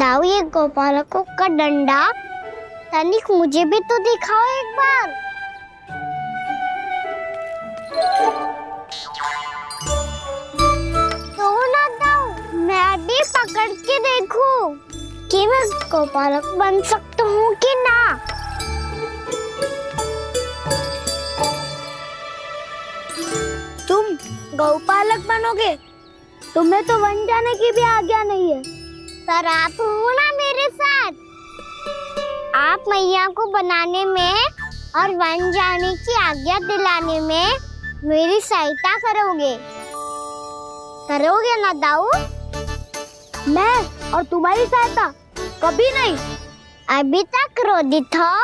दाऊ, ये गोपालकों का डंडा तनिक मुझे भी तो दिखाओ एक बार। तो ना दाऊ, मैं भी पकड़ के देखूं कि मैं गोपालक बन सकता हूँ कि ना। तुम गौपालक बनोगे? तुम्हें तो वन जाने की भी आज्ञा नहीं है। सर आप हो ना मेरे साथ, आप मैया को बनाने में और वन जाने की आज्ञा दिलाने में मेरी सहायता करोगे ना दाऊ? मैं और तुम्हारी सहायता कभी नहीं। अभी तक क्रोधित हो?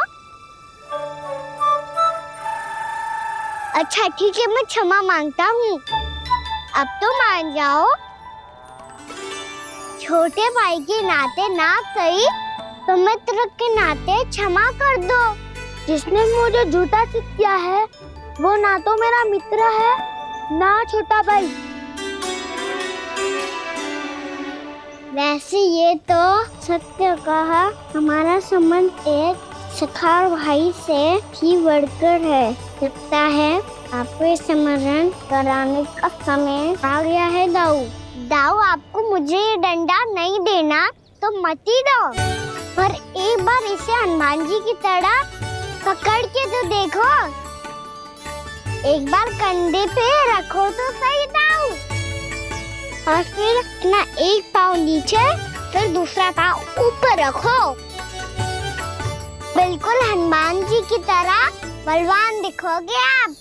अच्छा ठीक है, मैं क्षमा मांगता हूँ। अब तो मान जाओ। छोटे भाई के नाते ना सही तो मित्र के नाते क्षमा कर दो। जिसने मुझे झूठा सिद्ध किया है वो ना तो मेरा मित्र है ना छोटा भाई। वैसे ये तो सत्य कहा, हमारा संबंध एक सखार भाई से भी बढ़कर है। लगता है आपको स्मरण कराने का समय आ गया है दाऊ। दाऊ, आपको मुझे ये डंडा नहीं देना तो मत ही दो, पर एक बार इसे हनुमान जी की तरह पकड़ के तो देखो। एक बार कंधे पे रखो तो सही दाऊ, और फिर अपना एक पाँव नीचे फिर दूसरा पाँव ऊपर रखो। बिल्कुल हनुमान जी की तरह बलवान दिखोगे आप।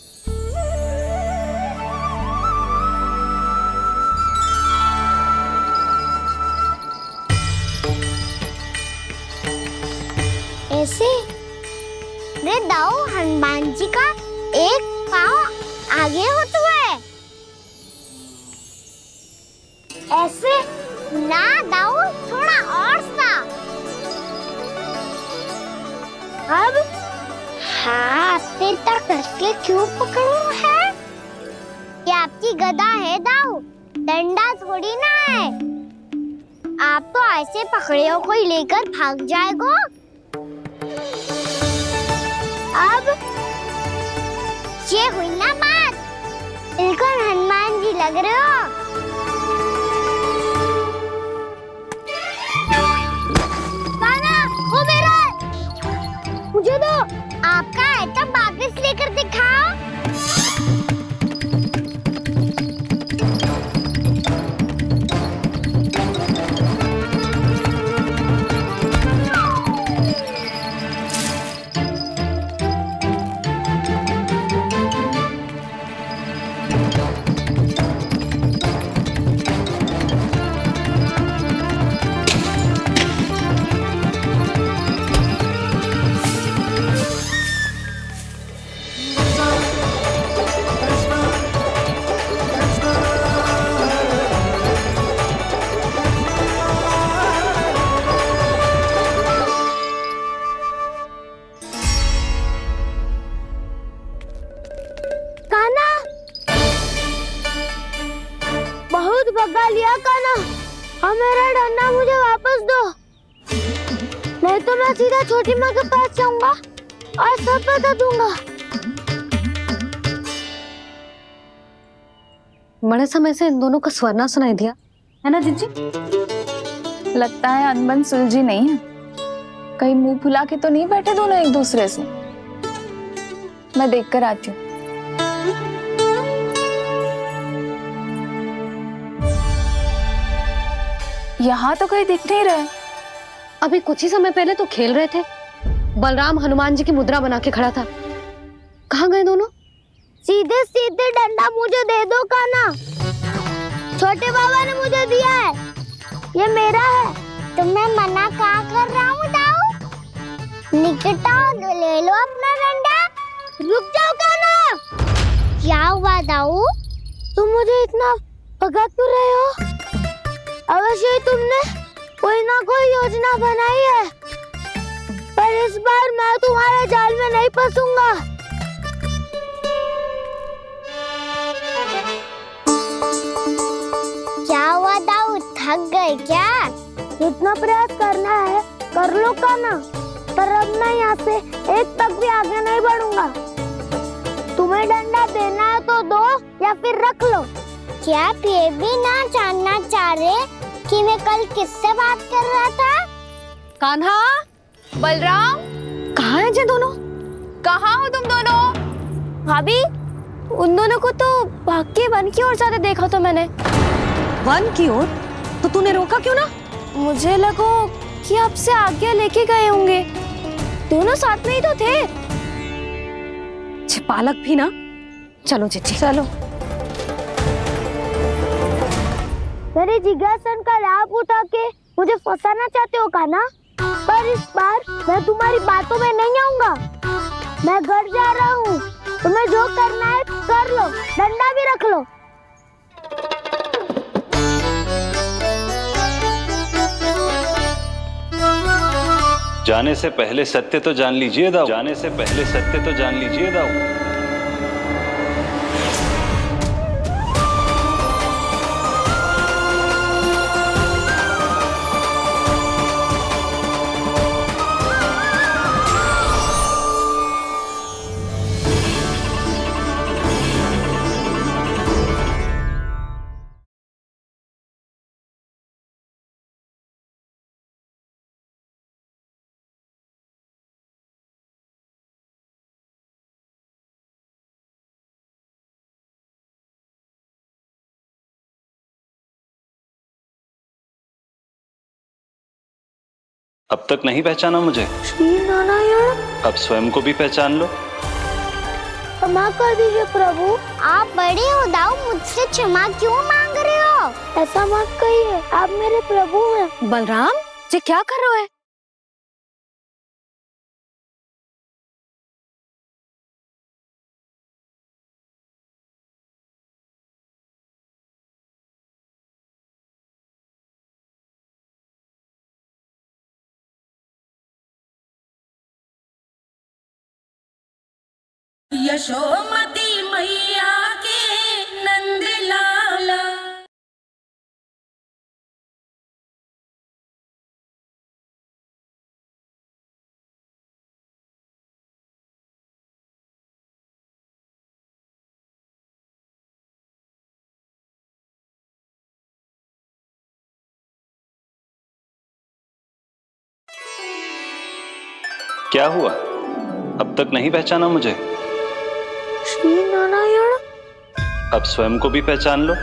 ऐसे रे दाऊ, हनुमान जी का एक पाँव आगे होता है। ऐसे ना दाऊ, थोड़ा और सा। अब हाथ पे तक कसके क्यों पकड़ो है? ये आपकी गदा है दाऊ, डंडा थोड़ी ना है। आप तो ऐसे पकड़ियों को ही लेकर भाग जाएगो। अब ये हुई ना बात, बिल्कुल हनुमान जी लग रहे हो। कान्हा, वो मेरा, मुझे दो। आपका है तो वापस लेकर दिखाओ। बहुत भगा लिया कान्हा, अब मेरा डंडा मुझे वापस दो, नहीं तो मैं सीधा छोटी माँ के पास जाऊंगा और सब बता दूंगा। बड़े समय से इन दोनों का स्वर ना सुनाई दिया है ना जीजी? लगता है अनबन सुलझी नहीं है। कहीं मुंह फुला के तो नहीं बैठे दोनों एक दूसरे से। मैं देख कर आती हूँ। यहाँ तो कहीं दिख नहीं रहे। अभी कुछ ही समय पहले तो खेल रहे थे। बलराम हनुमान जी की मुद्रा बना के खड़ा था। कहाँ गए दोनों? सीधे सीधे डंडा मुझे दे दो कान्हा, छोटे बाबा ने मुझे दिया है, ये मेरा है। तो मैं मना कहाँ कर रहा हूँ दाऊ? निकट आओ, ले लो अपना डंडा। रुक जाओ कान्हा। क्या हुआ दाऊ? तुम मुझे इतना भगा क्यों रहे हो? अवश्य ही तुमने कोई ना कोई योजना बनाई है, पर इस बार मैं तुम्हारे जाल में नहीं फंसूंगा। क्या हुआ दाऊ, थक गए क्या? जितना प्रयास करना है कर लो कान्हा, पर अब मैं यहाँ से एक तक भी आगे नहीं बढ़ूंगा। तुम्हें डंडा देना है तो दो या फिर रख लो। क्या आप ये भी ना जानना चाह रहे कि मैं कल किससे बात कर रहा था? कान्हा, बलराम, कहाँ है ये दोनों? कहाँ हो तुम दोनों? भाभी, उन दोनों को तो भाग के वन की ओर जाते देखा तो मैंने। वन की ओर? तो तूने रोका क्यों ना? मुझे लगा कि आपसे आगे लेके गए होंगे, दोनों साथ में ही तो थे। पालक भी ना। चलो चिट्ठी, चलो। मेरे जिज्ञासन का लाभ उठा के मुझे फंसाना चाहते हो कान्हा, पर इस बार मैं तुम्हारी बातों में नहीं आऊंगा। मैं घर जा रहा हूँ, तुम्हें जो करना है कर लो, डंडा भी रख लो। जाने से पहले सत्य तो जान लीजिए दाऊ। जाने से पहले सत्य तो जान लीजिए दाऊ। अब तक नहीं पहचाना मुझे? श्री नारायण, अब स्वयं को भी पहचान लो। क्षमा कर दीजिए प्रभु। आप बड़े हो दाऊ, मुझसे क्षमा क्यों मांग रहे हो? ऐसा मत कहिए, आप मेरे प्रभु हैं। बलराम जी क्या कर रहे हो? यशोमती मैया के नंद लाला। क्या हुआ? अब तक नहीं पहचाना मुझे? श्री नारायण, अब स्वयं को भी पहचान लो।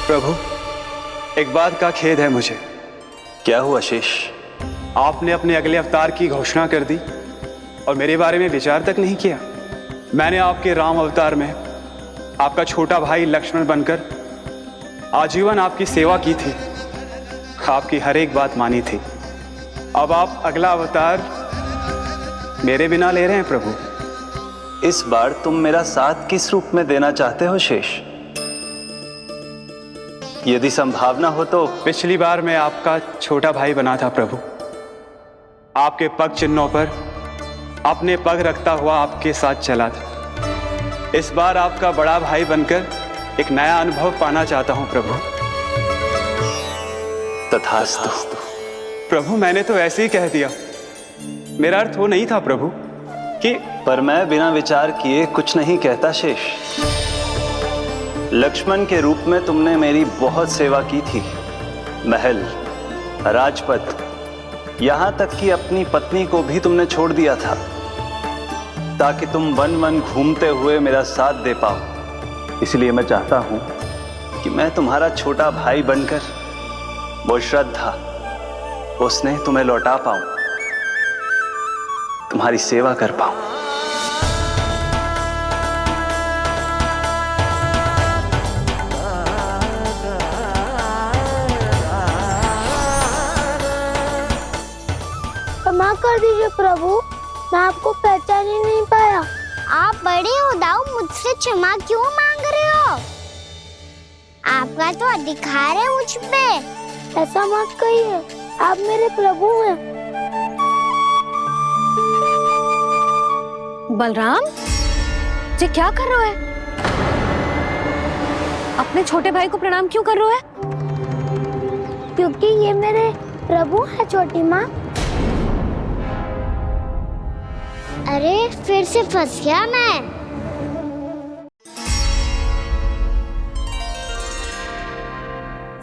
प्रभु, एक बात का खेद है मुझे। क्या हुआ शेष? आपने अपने अगले अवतार की घोषणा कर दी और मेरे बारे में विचार तक नहीं किया। मैंने आपके राम अवतार में आपका छोटा भाई लक्ष्मण बनकर आजीवन आपकी सेवा की थी, आपकी हर एक बात मानी थी। अब आप अगला अवतार मेरे बिना ले रहे हैं प्रभु। इस बार तुम मेरा साथ किस रूप में देना चाहते हो शेष? यदि संभावना हो तो। पिछली बार मैं आपका छोटा भाई बना था प्रभु, आपके पग चिन्हों पर अपने पग रखता हुआ आपके साथ चला था। इस बार आपका बड़ा भाई बनकर एक नया अनुभव पाना चाहता हूं प्रभु। तथास्तु। प्रभु, मैंने तो ऐसे ही कह दिया, मेरा अर्थ वो नहीं था प्रभु कि। पर मैं बिना विचार किए कुछ नहीं कहता शेष। लक्ष्मण के रूप में तुमने मेरी बहुत सेवा की थी। महल, राजपथ, यहां तक कि अपनी पत्नी को भी तुमने छोड़ दिया था ताकि तुम वन वन घूमते हुए मेरा साथ दे पाओ। इसलिए मैं चाहता हूं कि मैं तुम्हारा छोटा भाई बनकर वो श्रद्धा, वो स्नेह तुम्हें लौटा पाऊं, तुम्हारी सेवा कर पाऊं। क्षमा कर दीजिए प्रभु, मैं आपको पहचान ही नहीं पाया। आप बड़े हो दाऊ, मुझसे क्षमा क्यों मांग रहे हो? आपका तो अधिकार है मुझ पे। ऐसा मत कहिए, आप मेरे प्रभु हैं। बलराम, ये क्या कर रहा है? अपने छोटे भाई को प्रणाम क्यों कर रहा है? क्योंकि ये मेरे प्रभु है छोटी माँ। अरे फिर से फंस गया मैं।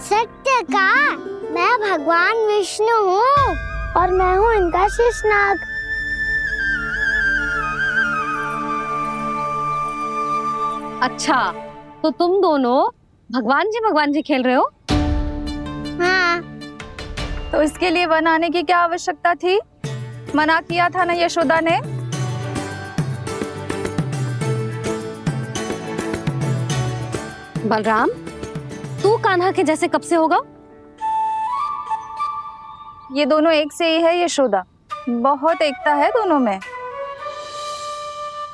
सत्य का, मैं भगवान विष्णु हूँ और मैं हूँ इनका शेषनाग। अच्छा, तो तुम दोनों भगवान जी खेल रहे हो? हाँ। तो इसके लिए वन आने की क्या आवश्यकता थी? मना किया था ना यशोदा ने। बलराम, तू कान्हा के जैसे कब से होगा? ये दोनों एक से ही है यशोदा, बहुत एकता है दोनों में।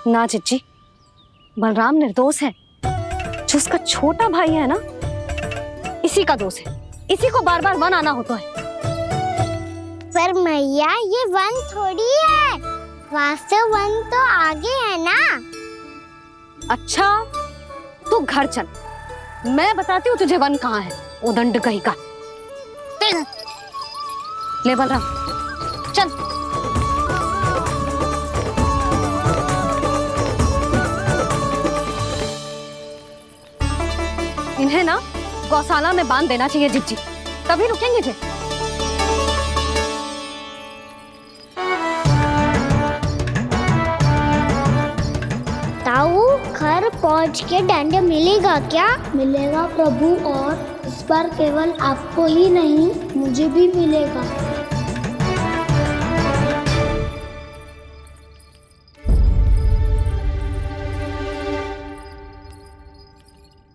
ना चिच्ची, बलराम निर्दोष है। जो उसका छोटा भाई है ना, इसी का दोष है। इसी को बार बार वन आना होता है। पर मैया, ये वन थोड़ी है, वास्तव वन तो आगे है ना। अच्छा, तू घर चल, मैं बताती हूँ तुझे वन कहाँ है। उदंड कहीं का। ले बलराम, चल। इन्हें ना गौशाला में बांध देना चाहिए जिज्जी, तभी रुकेंगे जे। ताऊ, घर पहुँच के दंड मिलेगा क्या? मिलेगा प्रभु, और इस बार केवल आपको ही नहीं, मुझे भी मिलेगा।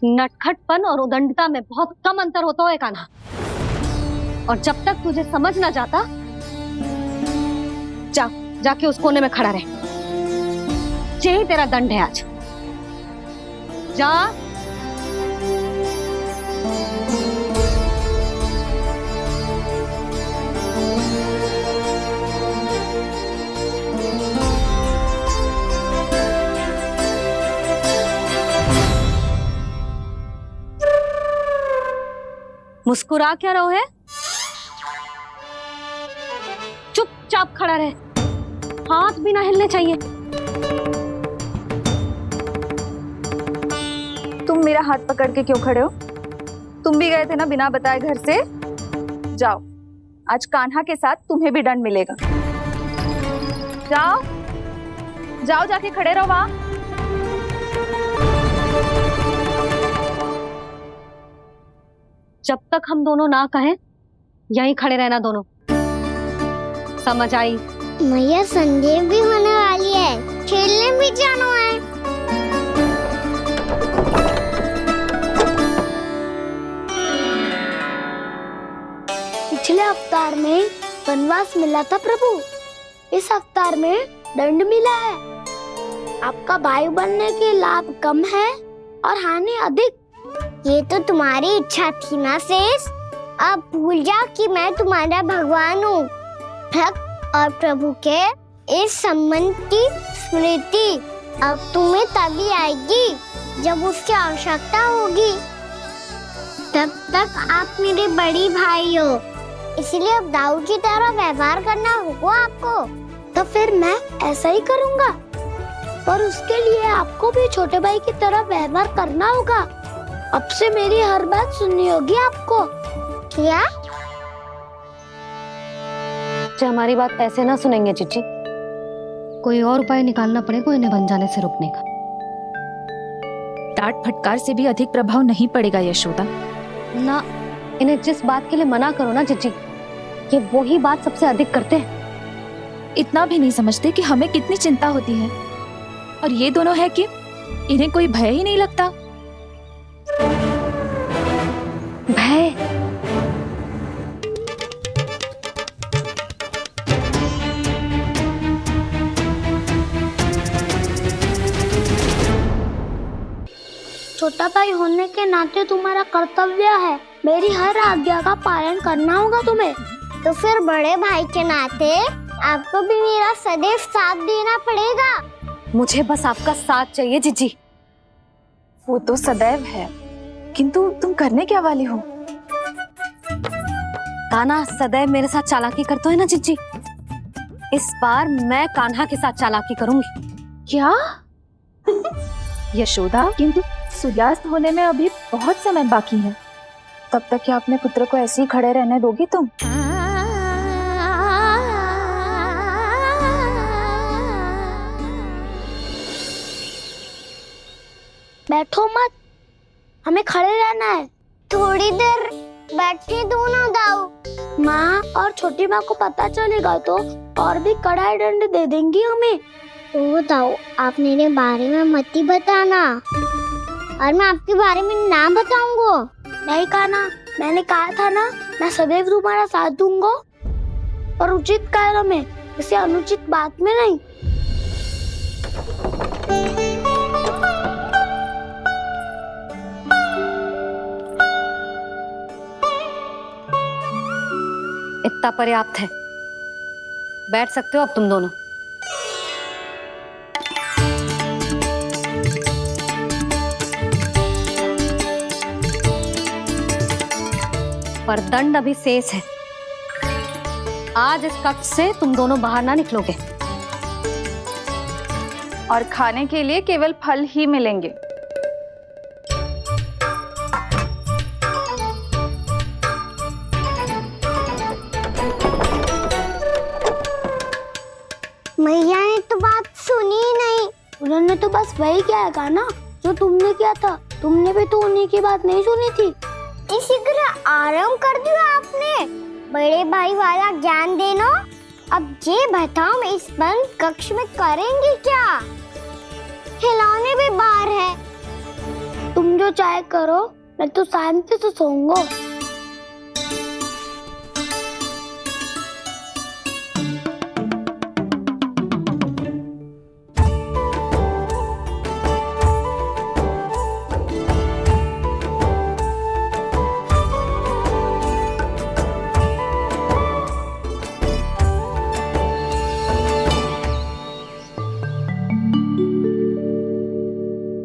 नटखटपन और उदंडता में बहुत कम अंतर होता है कान्हा, और जब तक तुझे समझ ना जाता, जाके उस कोने में खड़ा रहे। यही तेरा दंड है आज। जा। मुस्कुरा क्या रहो है? चुपचाप खड़ा रहे, हाथ भी ना हिलने चाहिए। तुम मेरा हाथ पकड़ के क्यों खड़े हो? तुम भी गए थे ना बिना बताए घर से। जाओ, आज कान्हा के साथ तुम्हें भी दंड मिलेगा। जाओ जाओ, जाके खड़े रहो वहां। जब तक हम दोनों ना कहें, यहीं खड़े रहना दोनों। समझ आई? मैया, संध्या भी होने वाली है, खेलने भी जाना है। पिछले अवतार में वनवास मिला था प्रभु, इस अवतार में दंड मिला है। आपका भाई बनने के लाभ कम है और हानि अधिक। ये तो तुम्हारी इच्छा थी ना शेष। अब भूल जा कि मैं तुम्हारा भगवान हूँ। भक्त और प्रभु के इस संबंध की स्मृति अब तुम्हें तभी आएगी जब उसकी आवश्यकता होगी। तब तक आप मेरे बड़ी भाई हो, इसलिए अब दाऊ की तरह व्यवहार करना होगा आपको। तो फिर मैं ऐसा ही करूँगा, पर उसके लिए आपको भी छोटे भाई की तरह व्यवहार करना होगा। अब से मेरी हर बात सुननी होगी आपको। क्या? जो हमारी बात ऐसे ना सुनेंगे चिच्ची, कोई और उपाय निकालना पड़ेगा इन्हें बन जाने से रुकने का। डांट फटकार से भी अधिक प्रभाव नहीं पड़ेगा यशोदा। ना, इन्हें जिस बात के लिए मना करो ना चिच्ची, ये वही बात सबसे अधिक करते हैं। इतना भी नहीं समझते कि हमें कितनी चिंता होती है, और ये दोनों है कि इन्हें कोई भय ही नहीं लगता। भय? छोटा भाई होने के नाते तुम्हारा कर्तव्य है, मेरी हर आज्ञा का पालन करना होगा तुम्हें। तो फिर बड़े भाई के नाते आपको भी मेरा सदैव साथ देना पड़ेगा। मुझे बस आपका साथ चाहिए जीजी। वो तो सदैव है, किंतु तुम करने क्या वाली हो? कान्हा सदैव मेरे साथ चालाकी करता है ना जीजी, इस बार मैं कान्हा के साथ चालाकी करूंगी। क्या? यशोदा, किंतु सूर्यास्त होने में अभी बहुत समय बाकी है, तब तक क्या अपने पुत्र को ऐसे ही खड़े रहने दोगी तुम? बैठो मत, हमें खड़े रहना है। थोड़ी देर बैठे दो ना दाऊ। माँ और छोटी माँ को पता चलेगा तो और भी कड़ा दंड दे देंगी हमें। ओ दाऊ, आप मेरे बारे में मत ही बताना, और मैं आपके बारे में ना बताऊंगा। नहीं कान्हा, मैंने कहा था ना, मैं सदैव तुम्हारा साथ दूंगा, और उचित कार्य में, इसे अनुचित बात में नहीं। इतना पर्याप्त है, बैठ सकते हो अब तुम दोनों। पर दंड अभी शेष है। आज इस कक्ष से तुम दोनों बाहर ना निकलोगे। और खाने के लिए केवल फल ही मिलेंगे। मैया ने तो बात सुनी ही नहीं। उन्होंने तो बस वही किया है कान्हा जो तुमने किया था। तुमने भी तो उन्हीं की बात नहीं सुनी थी। इसी तरह आराम कर दिया आपने। बड़े भाई वाला ज्ञान देना। अब ये बताओ, मैं इस बंद कक्ष में करेंगे क्या? खिलौने भी बाहर है। तुम जो चाहे करो, मैं तो शांति से सोऊंगा।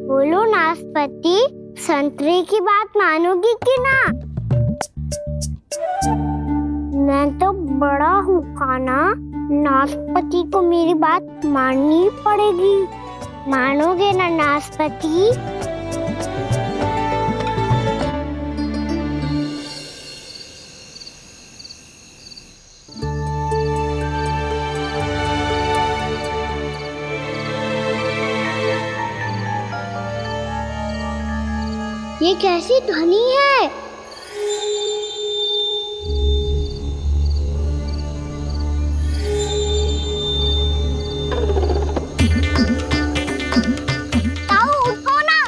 बोलो नाशपाती, संतरे की बात मानोगी कि ना? मैं तो बड़ा हूँ कान्हा, नाशपाती को मेरी बात माननी पड़ेगी। मानोगे ना नाशपाती? ये कैसी ध्वनि है? ताऊ उठो ना,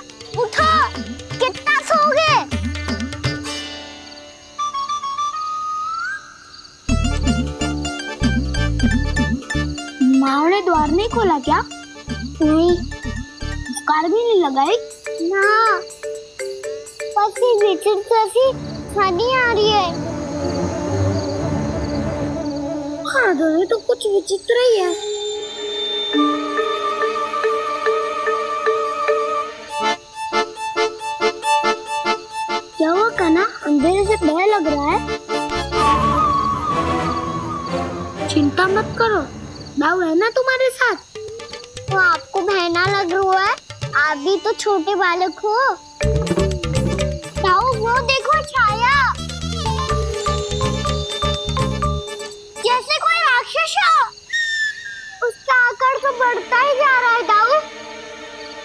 उठो, कितना सोओगे? माँ ने द्वार नहीं खोला क्या? नहीं। कार भी नहीं लगाई? ना, बस ये विचित्र सी ध्वनि आ रही है। हाँ, ध्वनि तो कुछ विचित्र ही है। क्या हुआ कान्हा, अंधेरे से भय लग रहा है? चिंता मत करो, दाऊ है ना तुम्हारे साथ। तो आपको बहना लग रहा है? आप भी तो छोटे बालक हो। ताऊ वो देखो छाया, जैसे कोई राक्षस हो। उसका आकार तो बढ़ता ही जा रहा है ताऊ,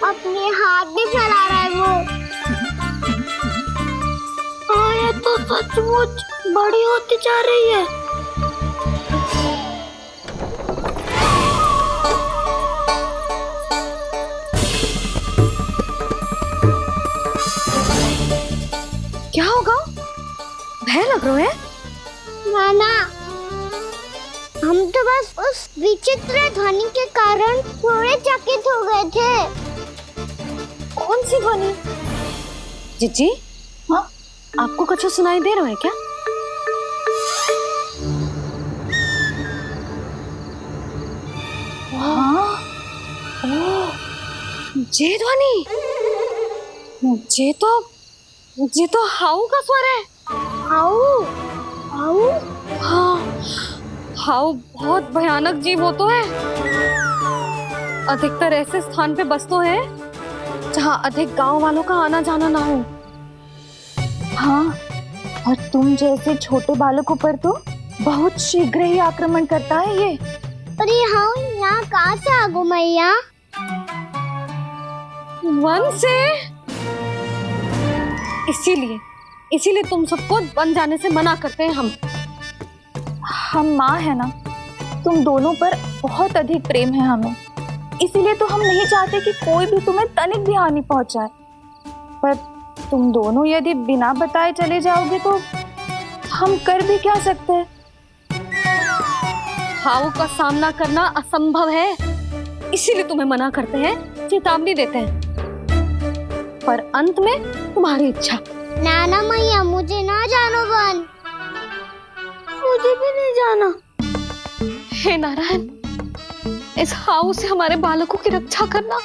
अपने हाथ भी फैला रहा है वो। हाँ, ये तो सचमुच बड़ी होती जा रही है। क्या होगा? भय लग रहा है? नाना, हम तो बस उस विचित्र ध्वनि के कारण थोड़े चकित हो गए थे। कौन सी ध्वनि? जीजी, हाँ? आपको कुछ सुनाई दे रहा है क्या? हाँ। ये ध्वनि, ये तो हाउ का स्वर है। हाउ हाउ हाँ, हाउ बहुत भयानक जीव होता है। अधिकतर ऐसे स्थान पे बसते हैं जहाँ अधिक गांव वालों का आना जाना ना हो। हाँ, और तुम जैसे छोटे बालकों पर तो बहुत शीघ्र ही आक्रमण करता है ये। अरे हाउ यहाँ कहाँ से आ गो मैया? वन से। इसीलिए तुम सबको वन जाने से मना करते हैं हम माँ है ना, तुम दोनों पर बहुत अधिक प्रेम है हमें, इसीलिए तो हम नहीं चाहते कि कोई भी तुम्हें तनिक भी हानि पहुंचाए। पर तुम दोनों यदि बिना बताए चले जाओगे तो हम कर भी क्या सकते हैं? हाउ का सामना करना असंभव है, इसीलिए तुम्हें मना करते हैं, चेतावनी देते हैं। पर अंत में तुम्हारी इच्छा। नाना मैया मुझे ना जानो वन। मुझे भी नहीं जाना। हे नारायण, इस हाउ से हमारे बालकों की रक्षा करना।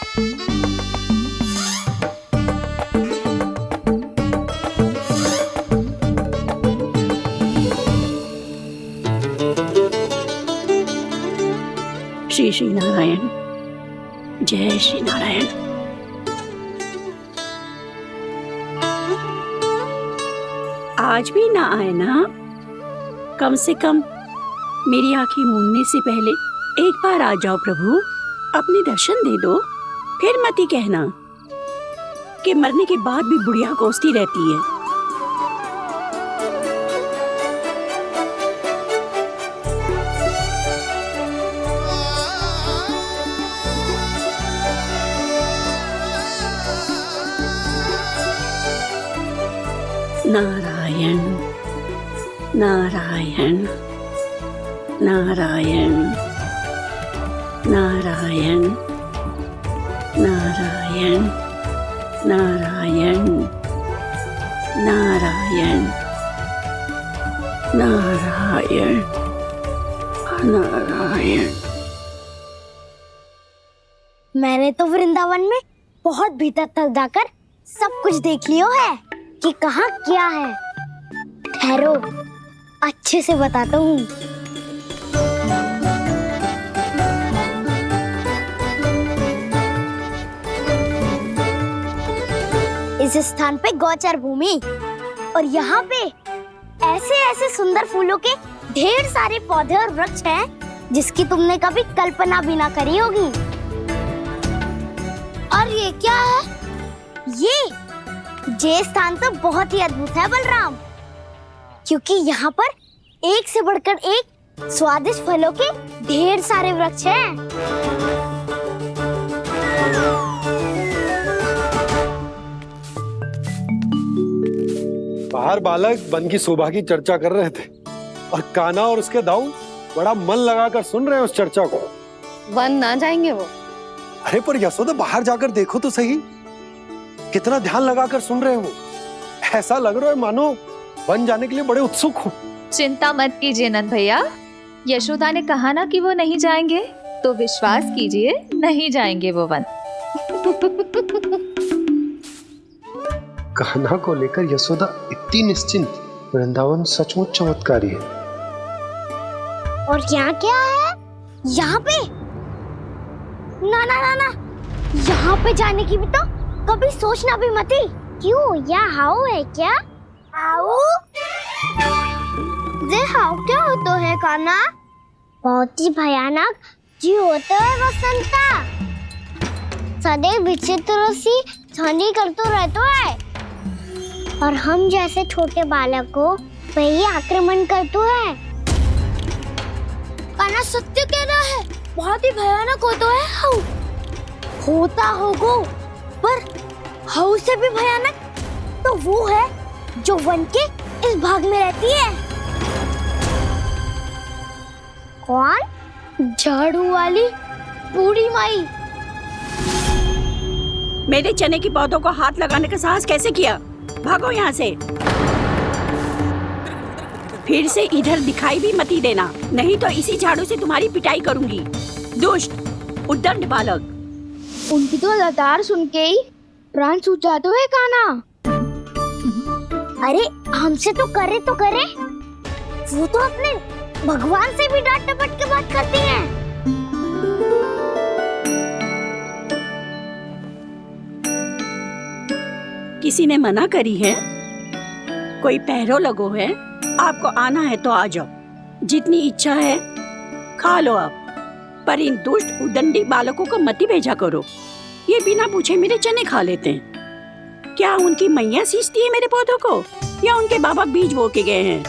श्री श्री नारायण, जय श्री नारायण। आज भी ना आए ना? कम से कम मेरी आंखें मूंदने से पहले एक बार आ जाओ प्रभु, अपने दर्शन दे दो। फिर मत ही कहना कि मरने के बाद भी बुढ़िया कोसती रहती है। नारायण नारायण नारायण नारायण नारायण नारायण नारायण नारायण नारायण। मैंने तो वृंदावन में बहुत भीतर तक जाकर सब कुछ देख लियो है कि कहाँ क्या है। ठहरो, अच्छे से बताता हूँ। इस स्थान पे गौचर भूमि और यहाँ पे ऐसे ऐसे सुंदर फूलों के ढेर सारे पौधे और वृक्ष हैं जिसकी तुमने कभी कल्पना भी ना करी होगी। और ये क्या है? ये स्थान तो बहुत ही अद्भुत है बलराम, क्योंकि यहाँ पर एक से बढ़कर एक स्वादिष्ट फलों के ढेर सारे वृक्ष हैं। बाहर बालक वन की शोभा की चर्चा कर रहे थे और कान्हा और उसके दाऊ बड़ा मन लगाकर सुन रहे हैं उस चर्चा को। वन ना जाएंगे वो। अरे पर यशोदा, बाहर जाकर देखो तो सही, कितना ध्यान लगाकर सुन रहे हैं वो। ऐसा लग रहा है मानो वन जाने के लिए बड़े उत्सुक हो। चिंता मत कीजिए नंद भैया, यशोदा ने कहा ना कि वो नहीं जाएंगे, तो विश्वास कीजिए नहीं जाएंगे वो वन। कान्हा को लेकर यशोदा इतनी निश्चिंत, वृंदावन सचमुच चमत्कारी है। और यहाँ क्या है? यहाँ पे ना ना ना ना, यहाँ पे जाने की भी तो कभी सोचना भी मत ही। क्यों, यहाँ हाउ है क्या? हाउ? ये हाउ क्या होता है कान्हा? बहुत ही भयानक जी होता है वसंता। सदैव विचित्र सी ध्वनि करते रहता है और हम जैसे छोटे बालक को वही आक्रमण करते हैं। कान्हा सत्य कह रहा है, बहुत ही भयानक होता है हाउ। होता होगा, पर हाउ से भी भयानक तो वो है जो वन के इस भाग में रहती है। कौन? झाड़ू वाली बूढ़ी माई। मेरे चने की पौधों को हाथ लगाने का साहस कैसे किया? भागो यहाँ से। फिर से इधर दिखाई भी मती देना, नहीं तो इसी झाड़ू से तुम्हारी पिटाई करूंगी। दुष्ट उद्दंड बालक। उनकी तो लतार सुन के ही प्राण सूझ जाते हुए काना। अरे हमसे तो करे, वो तो अपने भगवान से भी डांट डपट के बात करती हैं। किसी ने मना करी है? कोई पैरों लगो है? आपको आना है तो आ जाओ, जितनी इच्छा है खा लो आप, पर इन दुष्ट उदंडी बालकों को मत ही भेजा करो। ये बिना पूछे मेरे चने खा लेते हैं। क्या उनकी मैया सींचती है मेरे पौधों को, या उनके बाबा बीज बो के गए हैं?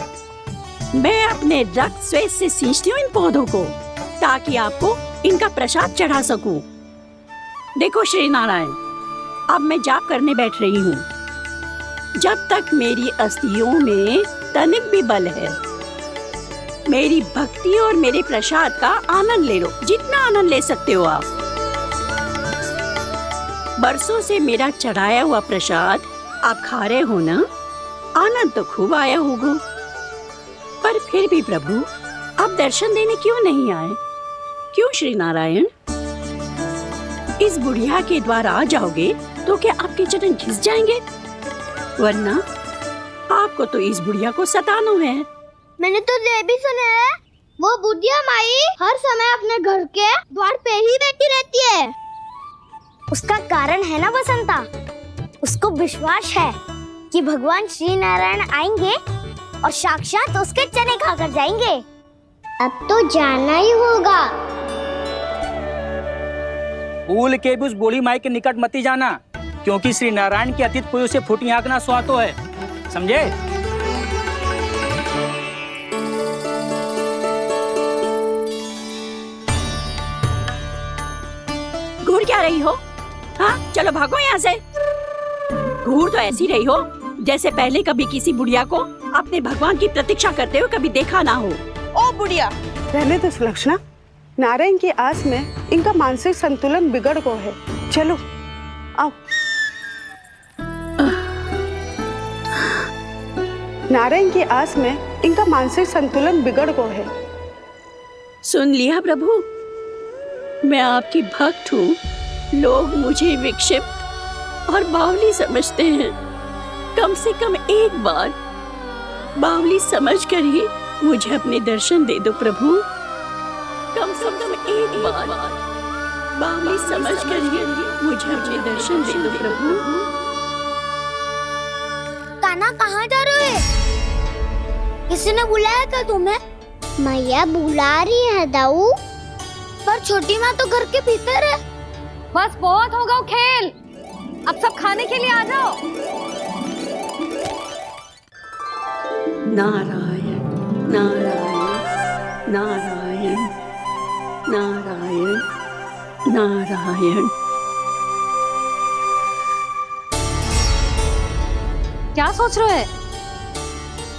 मैं अपने रक्त स्वेद से सींचती हूँ इन पौधों को, ताकि आपको इनका प्रसाद चढ़ा सकूं। देखो श्री नारायण, अब मैं जाप करने बैठ रही हूँ। जब तक मेरी अस्थियों में तनिक भी बल है, मेरी भक्ति और मेरे प्रसाद का आनंद ले लो, जितना आनंद ले सकते हो आप। बरसों से मेरा चढ़ाया हुआ प्रसाद आप खा रहे हो ना, आनंद तो खूब आया होगा। पर फिर भी प्रभु, आप दर्शन देने क्यों नहीं आए? क्यों श्री नारायण? इस बुढ़िया के द्वार आ जाओगे तो क्या आपके चरण घिस जाएंगे? वरना आपको तो इस बुढ़िया को सताना है। मैंने तो ये भी सुना है, वो बुढ़िया माई हर समय अपने घर के द्वार पे ही बैठी रहती है। उसका कारण है ना बसंता, उसको विश्वास है कि भगवान श्री नारायण आएंगे और साक्षात उसके चने खाकर जाएंगे। अब तो जाना ही होगा। भूल के भी उस बूढ़ी माई के निकट मती जाना, क्योंकि श्री नारायण की अतीत कोई उसे फूटी आंख ना सुहातो है, समझे? घूर क्या रही हो? हाँ, चलो भागो यहाँ से। घूर तो ऐसी रही हो जैसे पहले कभी किसी बुढ़िया को अपने भगवान की प्रतीक्षा करते हुए कभी देखा ना हो। ओ बुढ़िया, रहने दो सुलक्षणा। नारायण की आस में इनका मानसिक संतुलन बिगड़ गो है। चलो आओ। नारायण की आस में इनका मानसिक संतुलन बिगड़ गो है। सुन लिया प्रभु, मैं आपकी भक्त हूँ। लोग मुझे विक्षिप्त और बावली समझते हैं। कम से कम एक बार बावली समझकर ही मुझे अपने दर्शन दे दो प्रभु। कम से कम एक बार बावली समझकर ही मुझे अपने दर्शन दे दो प्रभु। काना कहाँ जा रहे हो? किसी ने बुलाया क्या तुम्हें? मैया बुला रही है दाऊ। पर छोटी माँ तो घर के भीतर है। बस बहुत होगा वो खेल, अब सब खाने के लिए आ जाओ। नारायण नारायण नारायण नारायण नारायण। क्या सोच रहे हैं?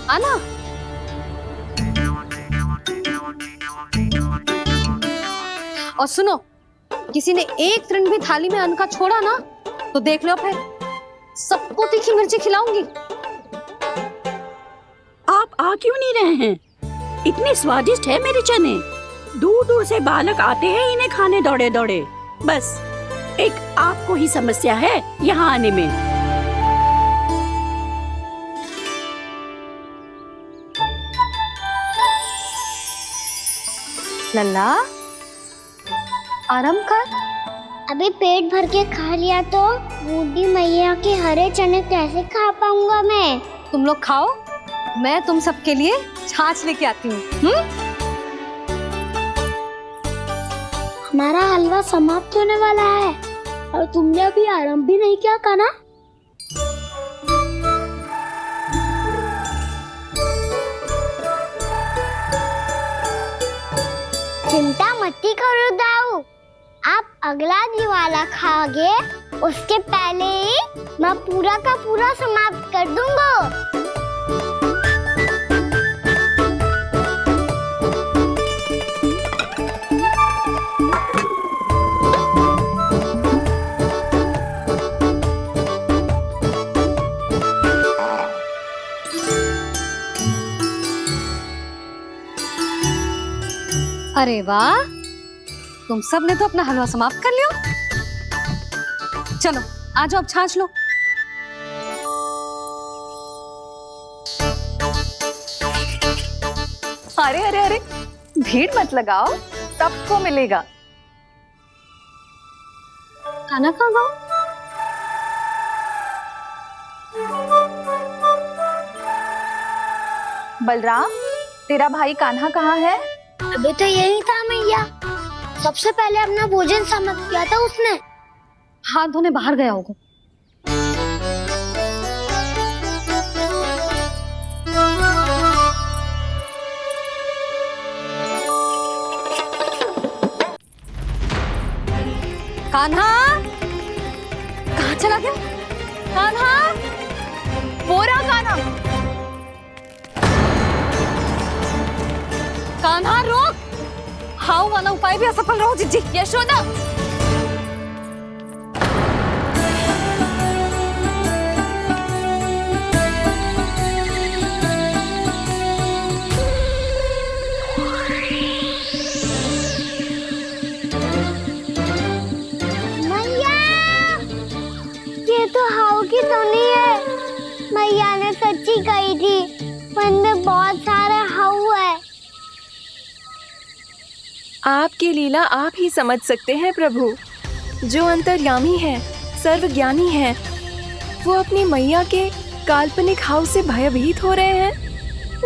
आना। और सुनो, किसी ने एक तृण भी थाली में अन्न का छोड़ा ना तो देख लो, फिर सबको तीखी मिर्ची खिलाऊंगी। आप आ क्यों नहीं रहे हैं? इतने स्वादिष्ट है मेरे चने। दूर दूर से बालक आते हैं इन्हें खाने दौड़े दौड़े। बस एक आपको ही समस्या है यहाँ आने में। लल्ला, आराम कर। अभी पेट भर के खा लिया तो बूढ़ी मैया के हरे चने कैसे खा पाऊंगा मैं? तुम लोग खाओ, मैं तुम सबके लिए छाछ लेके आती हूँ। हमारा हलवा समाप्त होने वाला है और तुमने अभी आराम भी नहीं किया काना। चिंता मत करो दाऊ, आप अगला दिवाला खाओगे उसके पहले ही मैं पूरा का पूरा समाप्त कर दूंगा। अरे वाह, तुम सब ने तो अपना हलवा समाप्त कर लिया। चलो आ जाओ, अब छाछ लो। अरे अरे अरे, भीड़ मत लगाओ, सबको मिलेगा। खाना खा गो। बलराम, तेरा भाई कान्हा कहाँ है? अभी तो यही था मैया, सबसे पहले अपना भोजन समाप्त किया था उसने। हाथ धोने बाहर गया होगा। कान्हा कहाँ चला गया? कान्हा, वो रहा कान्हा। कान्हा रोक, हाउ वाला उपाय भी असफल रहो जिज्जी। यशोदा, मैया, ये तो हाउ की धुनी है। मैया ने सच्ची कही थी, वन में बहुत सारे हाउ है। आपकी लीला आप ही समझ सकते हैं प्रभु। जो अंतर्यामी है, सर्वज्ञानी है, वो अपनी मैया के काल्पनिक हाव से भयभीत हो रहे हैं।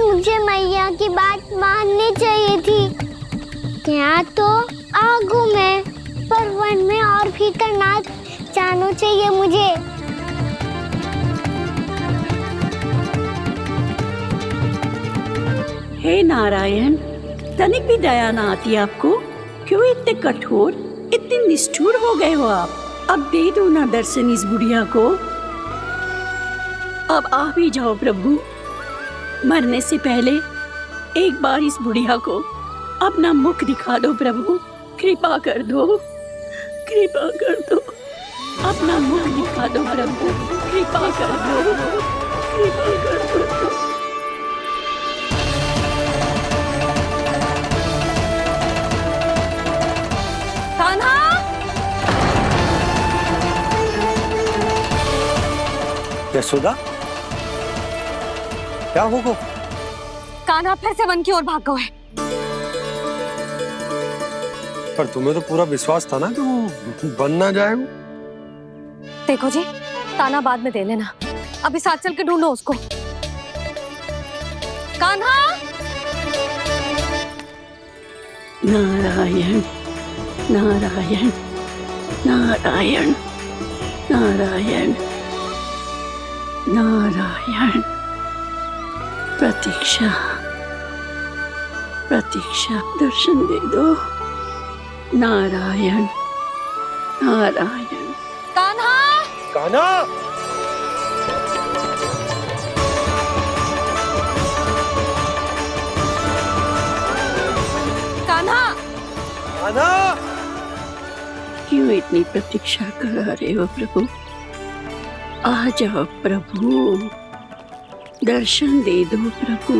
मुझे मैया की बात माननी चाहिए थी। यहाँ तो आगू में, पर वन में और भीतर ना जाना चाहिए मुझे। हे नारायण, तनिक भी दया ना आती आपको? क्यों इतने कठोर, इतने निष्ठुर हो गए हो आप? अब दे दो ना दर्शन इस बुढ़िया को। अब आ भी जाओ प्रभु। मरने से पहले एक बार इस बुढ़िया को अपना मुख दिखा दो प्रभु। कृपा कर दो, कृपा कर दो। अपना मुख दिखा दो प्रभु, कृपा कर दो, कृपा कर दो। कान्हा, यशोदा, क्या होगा? कान्हा फिर से वन की ओर भाग गया है। पर तुम्हें तो पूरा विश्वास था ना कि वो बन ना जाए। वो देखो जी, ताना बाद में दे लेना, अभी साथ चल के ढूंढो उसको। कान्हा, नारायण नारायण नारायण नारायण नारायण। प्रतीक्षा प्रतीक्षा, दर्शन दे दो। नारायण नारायण। कान्हा, कान्हा, कान्हा, कान्हा। क्यों इतनी प्रतीक्षा करा रहे हो प्रभु? आ जाओ प्रभु, दर्शन दे दो प्रभु।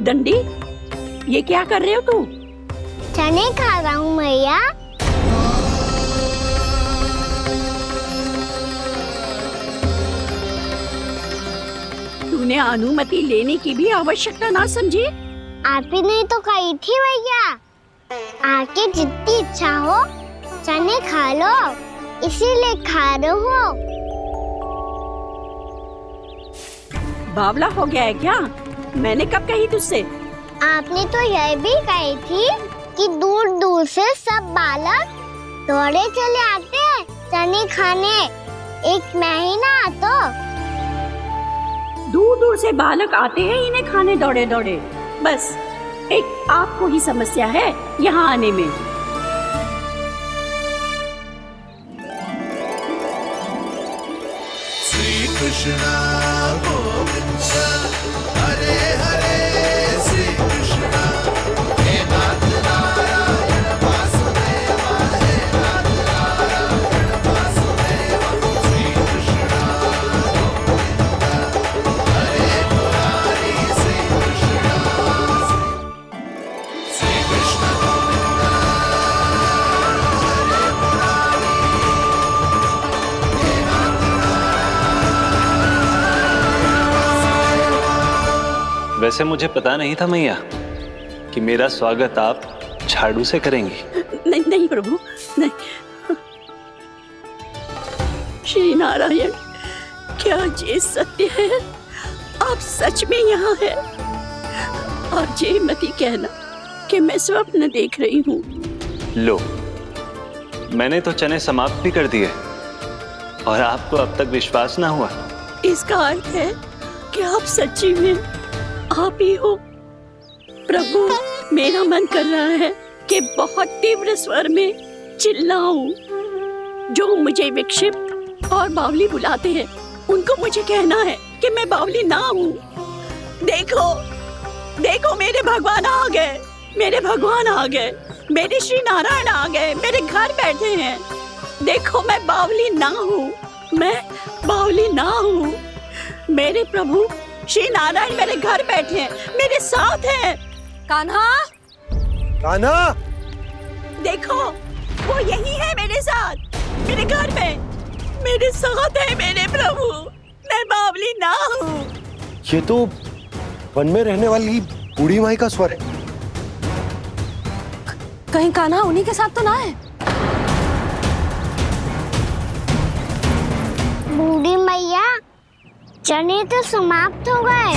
दंडी, ये क्या कर रहे हो तू? चने खा रहा हूँ मैया। तूने अनुमति लेने की भी आवश्यकता ना समझी? आप ही ने तो कही थी भैया, आके जितनी इच्छा हो चने खा लो, इसीलिए खा रहे हो। बावला हो गया है क्या? मैंने कब कही तुझसे? आपने तो यह भी कही थी कि दूर दूर से सब बालक दौड़े चले आते हैं चने खाने, एक महीना तो दूर दूर से बालक आते हैं इन्हें खाने दौड़े दौड़े। बस एक आपको ही समस्या है यहाँ आने में। श्री कृष्णा गोविंद हरे हरे श्री कृष्णा हे नाथ नारायण वासुदेव हे नाथ नारायण वासुदेव श्री कृष्णा गोविंद हरे मुरारी श्री कृष्णा श्री कृष्ण गोविंद हरे मुरारी हे नाथ वैसे मुझे पता नहीं था मैया कि मेरा स्वागत आप झाड़ू से करेंगी। नहीं नहीं प्रभु, नहीं। श्री नारायण, क्या ये सत्य है? आप सच में यहाँ हैं? और ये मत ही कहना कि मैं स्वप्न देख रही हूँ। लो, मैंने तो चने समाप्त भी कर दिए और आपको अब तक विश्वास ना हुआ। इसका अर्थ है कि आप सच्ची में आप ही हो। प्रभु, मेरा मन कर रहा है कि बहुत तीव्र स्वर में चिल्लाऊं। जो मुझे विक्षिप्त और बावली बुलाते हैं उनको मुझे कहना है कि मैं बावली ना हूँ। देखो देखो, मेरे भगवान आ गए, मेरे भगवान आ गए, मेरे श्री नारायण आ गए, मेरे घर बैठे हैं। देखो, मैं बावली ना हूँ, मैं बावली ना हूँ। मेरे प्रभु श्री नारायण मेरे घर बैठे हैं, मेरे साथ हैं। कान्हा, कान्हा, देखो वो यही है मेरे साथ, मेरे घर में मेरे साथ है मेरे प्रभु। मैं बावली ना हूँ। ये तो वन में रहने वाली बूढ़ी माई का स्वर है। कहीं कान्हा उन्हीं के साथ तो ना है? बूढ़ी मैया, चने तो समाप्त हो गए।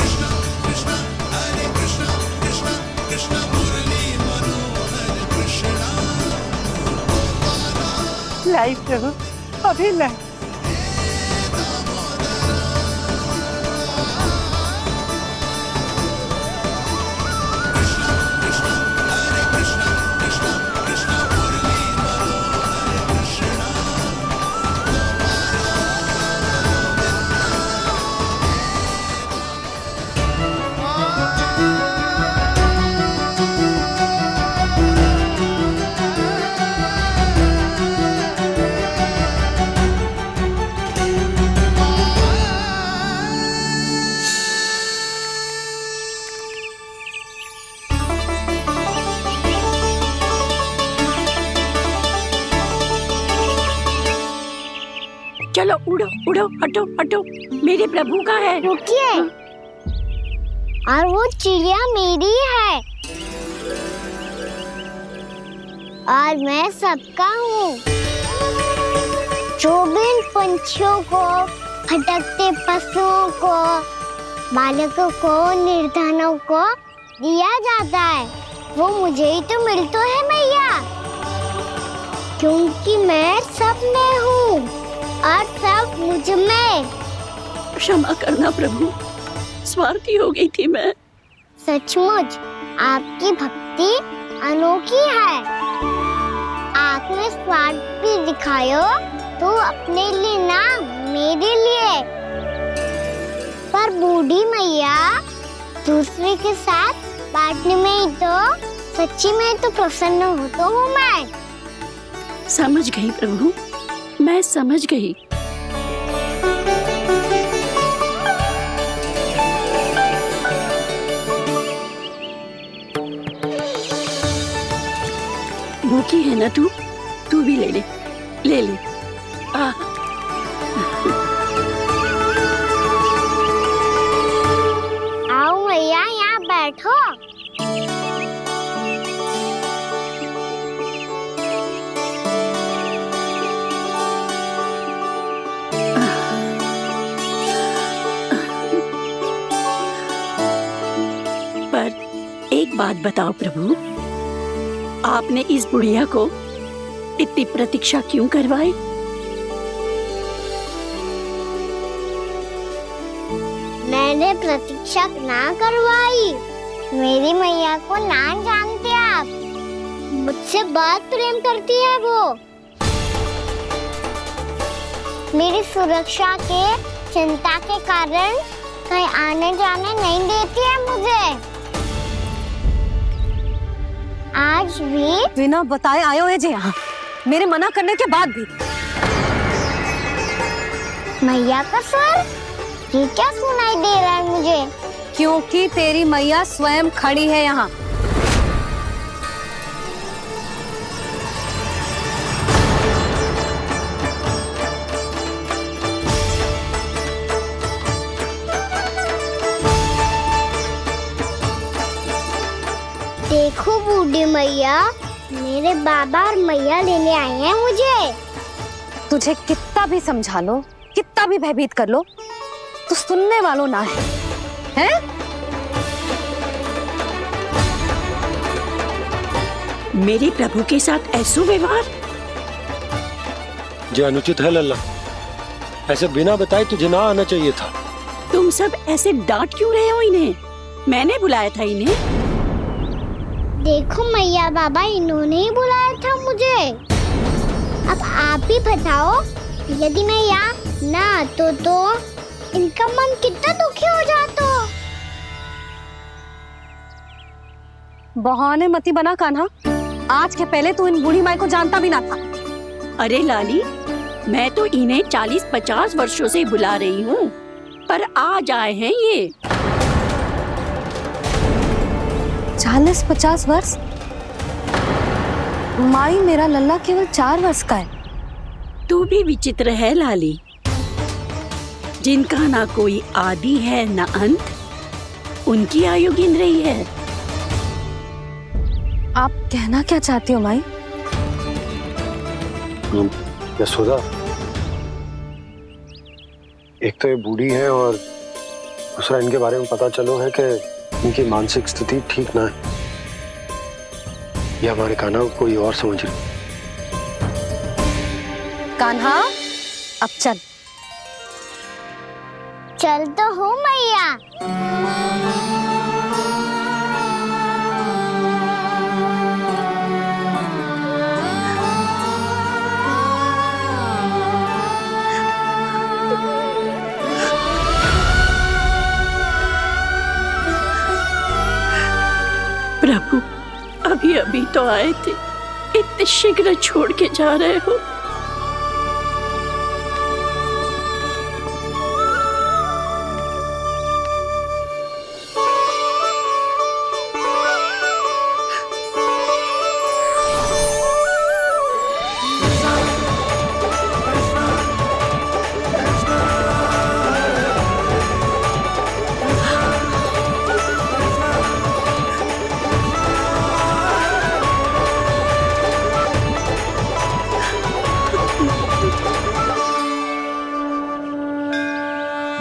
लाई प्रभु, अभी लाई। चलो उड़ो उड़ो, हटो हटो, मेरे प्रभु का है। रुकिए, और वो चिड़िया मेरी है और मैं सबका हूँ। जो भी इन पंछियों को, भटकते पशुओं को, बालकों को, निर्धनों को दिया जाता है, वो मुझे ही तो मिलता है मैया, क्योंकि मैं सब में हूँ और सब मुझ में। क्षमा करना प्रभु, स्वार्थी हो गई थी मैं। सचमुच आपकी भक्ति अनोखी है। आपने स्वार्थ भी दिखायो तो अपने लिए ना, मेरे लिए। पर बूढ़ी मैया, दूसरे के साथ बांटने में ही तो सच्ची में तो प्रसन्न होता हूँ मैं। समझ गई प्रभु, मैं समझ गई। भूखी है ना तू? तू भी ले ले, ले ले। आओ मैया, यहाँ बैठो। एक बात बताओ प्रभु, आपने इस बुढ़िया को इतनी प्रतीक्षा क्यों करवाई? मैंने प्रतीक्षा ना करवाई। मेरी मैया को ना जानते आप, मुझसे बहुत प्रेम करती है वो। मेरी सुरक्षा के चिंता के कारण कहीं आने जाने नहीं देती है मुझे। आज भी बिना बताए आए हुए जे यहाँ, मेरे मना करने के बाद भी। मैया का स्वर ये क्या सुनाई दे रहा है मुझे? क्योंकि तेरी मैया स्वयं खड़ी है यहाँ। देखो बूढ़ी मैया, मेरे बाबा और मैया लेने आए हैं मुझे। तुझे कितना भी समझा लो, कितना भी भयभीत कर लो, तो सुनने वालों ना है, हैं? मेरे प्रभु के साथ ऐसा व्यवहार जो अनुचित है लल्ला। ऐसे बिना बताए तुझे ना आना चाहिए था। तुम सब ऐसे डांट क्यों रहे हो इन्हें? मैंने बुलाया था इन्हें। देखो मैया बाबा, इन्होंने ही बुलाया था मुझे। अब आप ही बताओ, यदि मैं यहाँ ना आतो तो इनका मन कितना दुखी हो जाता। बहाने मती बना कान्हा, आज के पहले तू इन बूढ़ी माई को जानता भी ना था। अरे लाली, मैं तो इन्हें 40-50 वर्षों से बुला रही हूँ, पर आज आए हैं ये। 40-50 वर्ष? माई, मेरा लल्ला केवल 4 वर्ष का है। तू भी विचित्र है लाली, जिनका ना कोई आदि है ना अंत, उनकी आयु गिन रही है। आप कहना क्या चाहती हो माई? यशोदा, एक तो ये बूढ़ी है और दूसरा इनके बारे में पता चलो है कि इनकी मानसिक स्थिति ठीक ना है। ये हमारे कान्हा को कोई और समझ रही। कान्हा, अब चल। चल तो हूँ मैया। प्रभु, अभी अभी तो आए थे, इतने शीघ्र छोड़ के जा रहे हो।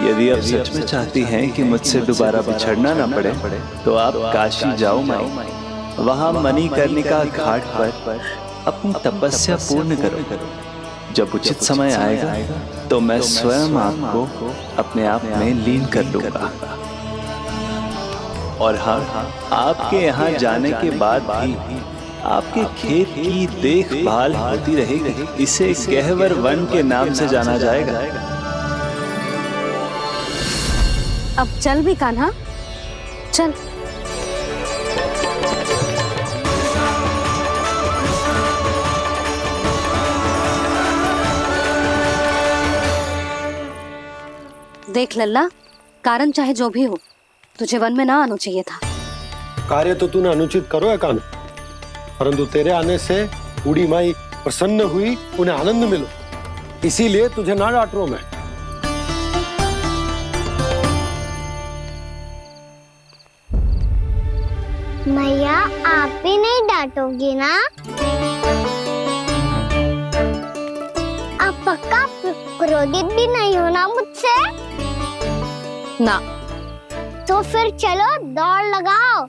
यदि आप सच में चाहती हैं कि मुझसे दोबारा बिछड़ना ना पड़े, तो आप काशी जाओ माई। वहां मणिकर्णिका घाट पर अपनी तपस्या पूर्ण करो। जब उचित समय आएगा तो मैं स्वयं आपको अपने आप में लीन कर लूंगा। और हाँ, आपके यहाँ जाने के बाद भी आपके खेत की देखभाल होती रहेगी। इसे गहवर वन के नाम से जाना जाएगा। अब चल भी कान्हा, चल। देख लल्ला, कारण चाहे जो भी हो, तुझे वन में ना आना चाहिए था। कार्य तो तूने अनुचित करो है कान्हा, परंतु तेरे आने से बूढ़ी माई प्रसन्न हुई, उन्हें आनंद मिलो, इसीलिए तुझे ना डांट रहा हूं मैं। मैया, आप भी नहीं डांटोगी ना? आप पक्का क्रोधित भी नहीं हो ना मुझसे? ना। तो फिर चलो दौड़ लगाओ।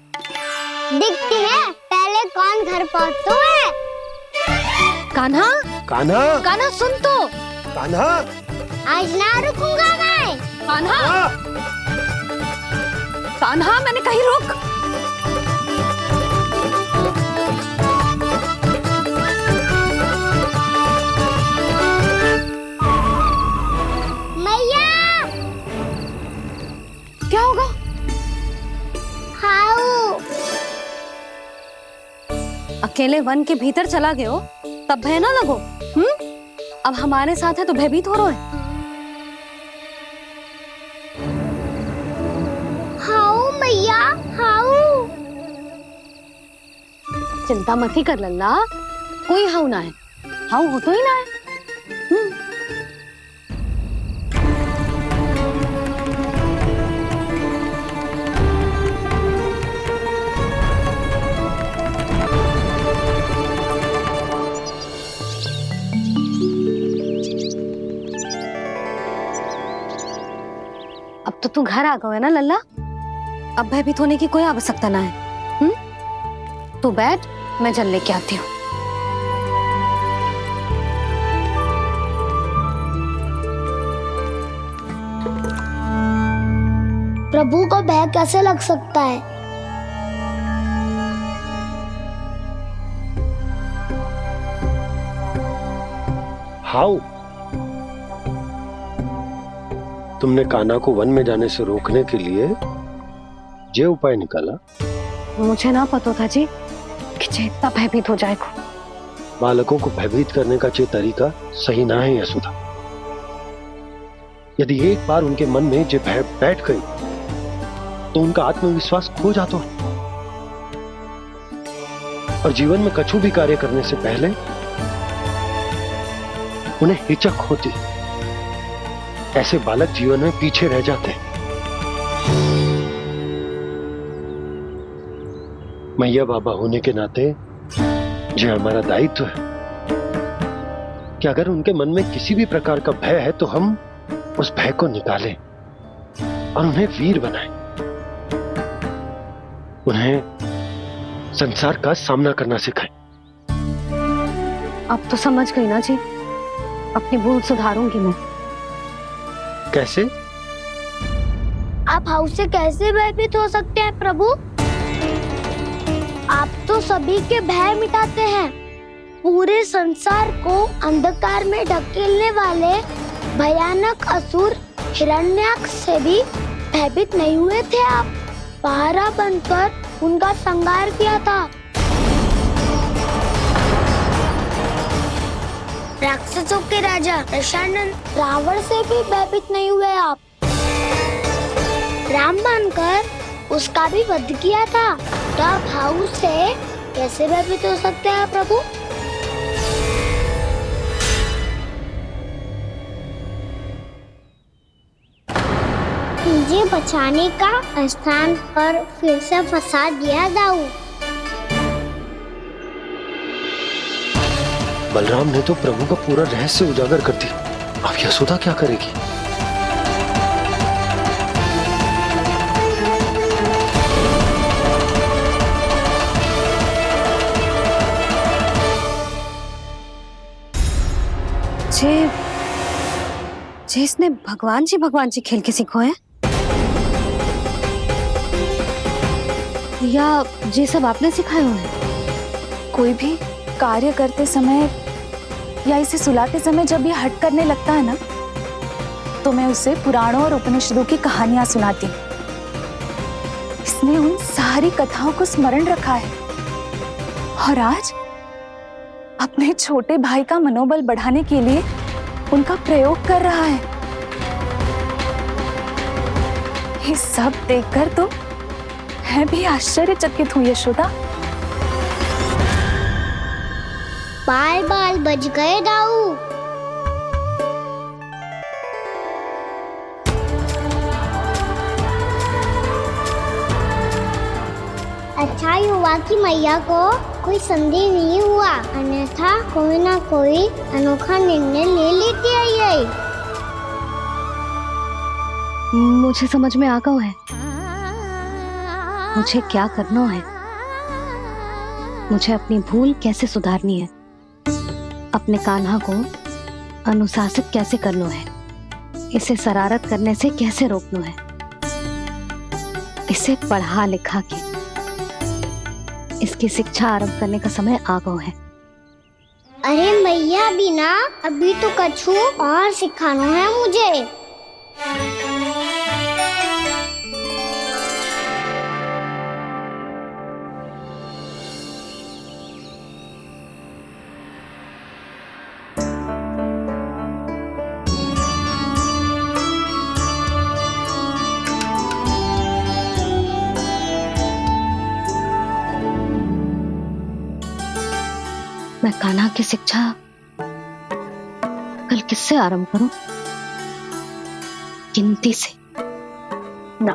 दिखती है, पहले कौन घर पहुँचता है? कान्हा, कान्हा, कान्हा सुन तो। कान्हा, आज ना रुकूंगा मैं। कान्हा, कान्हा मैंने कहीं रुक। मैया, क्या होगा? हाउ अकेले वन के भीतर चला गए हो तब भय ना लगो। अब हमारे साथ है तो भयभीत हो रहे हो। हाउ मैया, हाउ। चिंता मत ही कर लल्ला, कोई हाउ ना है। हाउ हो तो ही ना है। अब तो तू घर आ गया है ना लल्ला, अब भयभीत होने की कोई आवश्यकता ना है। तू बैठ, मैं जल लेके आती हूँ। प्रभु को भय कैसे लग सकता है? हाउ? तुमने कान्हा को वन में जाने से रोकने के लिए ये उपाय निकाला? मुझे ना पता था जी कि जे इतना भयभीत हो जाएगा। बालकों को भयभीत करने का ये तरीका सही ना है यशोदा। यदि एक बार उनके मन में ये भय बैठ गई तो उनका आत्मविश्वास खो जाता है और जीवन में कछु भी कार्य करने से पहले उन्हें हिचक होती। ऐसे बालक जीवन में पीछे रह जाते हैं। मैया बाबा होने के नाते ये हमारा दायित्व है कि अगर उनके मन में किसी भी प्रकार का भय है तो हम उस भय को निकालें और उन्हें वीर बनाएं। उन्हें संसार का सामना करना सिखाएं। अब तो समझ गई ना जी, अपनी भूल सुधारूंगी मैं। कैसे? आप हाउ से कैसे भयभीत हो सकते हैं प्रभु? आप तो सभी के भय मिटाते हैं। पूरे संसार को अंधकार में ढकेलने वाले भयानक असुर हिरण्याक्ष से भी भयभीत नहीं हुए थे आप। पहरा बनकर उनका संहार किया था। राक्षसों के राजा दशानन रावण से भी भयभीत नहीं हुए आप। राम बनकर उसका भी वध किया था। तो आप हाउ से कैसे भयभीत हो सकते हैं प्रभु? मुझे बचाने का स्थान पर फिर से फंसा दिया दाऊ। बलराम ने तो प्रभु का पूरा रहस्य उजागर कर दिया। अब यशोदा क्या करेगी? जे इसने भगवान जी खेल के सीखो है या जे सब आपने सिखाए हुए हैं? कोई भी कार्य करते समय या इसे सुलाते समय जब ये हट करने लगता है ना, तो मैं उसे पुराणों और उपनिषदों की कहानियां सुनाती हूँ। इसने उन सारी कथाओं को स्मरण रखा है और आज अपने छोटे भाई का मनोबल बढ़ाने के लिए उनका प्रयोग कर रहा है। ये सब देखकर तो मैं भी आश्चर्यचकित हूँ यशोदा। बाल बाल बज गए दाऊ। अच्छा हुआ कि मैया को कोई संदेह नहीं हुआ, अन्यथा कोई ना कोई अनोखा निर्णय ले लेती है ये। मुझे समझ में आ गया है मुझे क्या करना है। मुझे अपनी भूल कैसे सुधारनी है, अपने कान्हा को अनुशासित कैसे करना है, इसे शरारत करने से कैसे रोकना है, इसे पढ़ा लिखा के इसकी शिक्षा आरंभ करने का समय आ गया है। अरे मैया बिना, अभी तो कछु और सिखाना है मुझे। मैं कान्हा की शिक्षा कल किससे आरंभ करूं? गिनती से ना,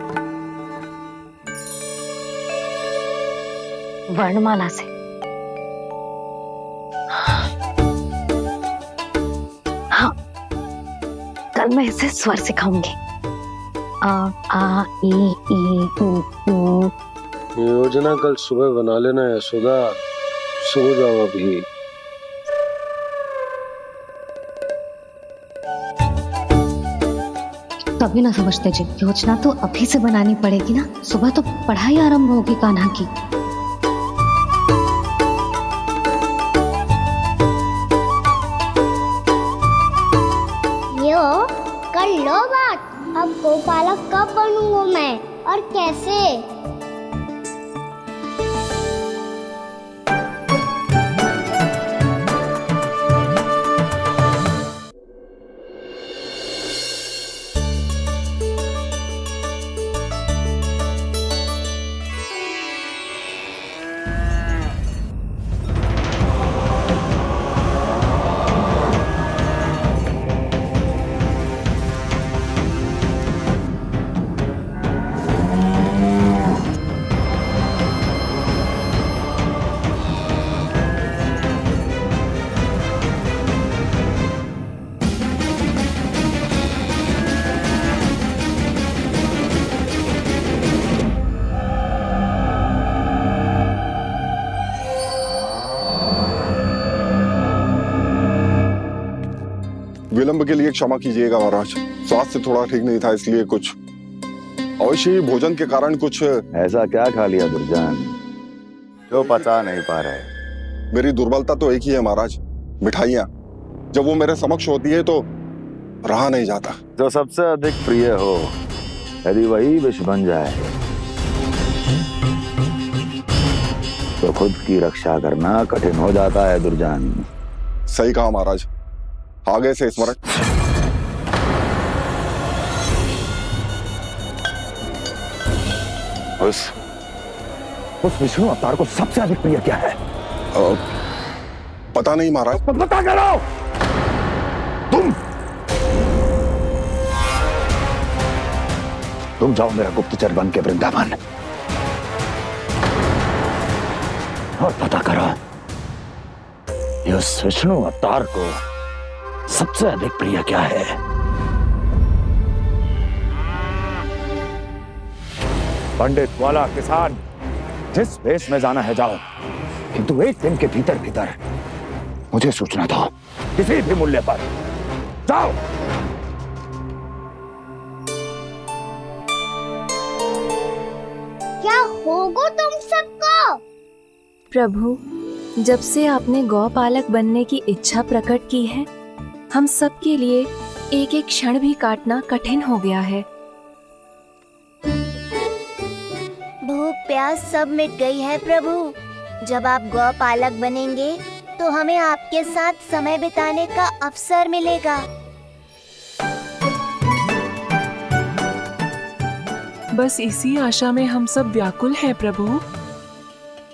वर्णमाला से। हाँ, कल मैं इसे स्वर सिखाऊंगी। आ आ ई ई उ। योजना कल सुबह बना लेना यशोदा, सो जाओ अभी। तभी ना समझते जी, योजना तो अभी से बनानी पड़ेगी ना, सुबह तो पढ़ाई आरंभ होगी कान्हा की। यो कर लो बात, अब गोपालक कब बनूंगा मैं और कैसे? विलंब के लिए क्षमा कीजिएगा महाराज, स्वास्थ्य थोड़ा ठीक नहीं था इसलिए कुछ अवश्य ही भोजन के कारण कुछ। ऐसा क्या खा लिया दुर्जन जो पचा नहीं पा रहे? मेरी दुर्बलता तो एक ही है महाराज, मिठाइयाँ। जब वो मेरे समक्ष होती है तो रहा नहीं जाता। जो सबसे अधिक प्रिय हो, यदि वही विष बन जाए तो खुद की रक्षा करना कठिन हो जाता है दुर्जन। सही कहा महाराज, आगे से स्मरण। उस विष्णु अवतार को सबसे अधिक प्रिय क्या है? पता नहीं महाराज। पता करो। तुम जाओ मेरा गुप्तचर बन के वृंदावन और पता करो उस विष्णु अवतार को सबसे अधिक प्रिय क्या है। पंडित वाला किसान जिस वेश में जाना है जाओ, किंतु एक दिन के भीतर भीतर मुझे सूचना दो, किसी भी मूल्य पर। जाओ। क्या होगा तुम सबको? प्रभु, जब से आपने गौपालक बनने की इच्छा प्रकट की है, हम सब के लिए एक एक क्षण भी काटना कठिन हो गया है। भूख प्यास सब मिट गई है प्रभु। जब आप गौपालक बनेंगे तो हमें आपके साथ समय बिताने का अवसर मिलेगा। बस इसी आशा में हम सब व्याकुल हैं प्रभु।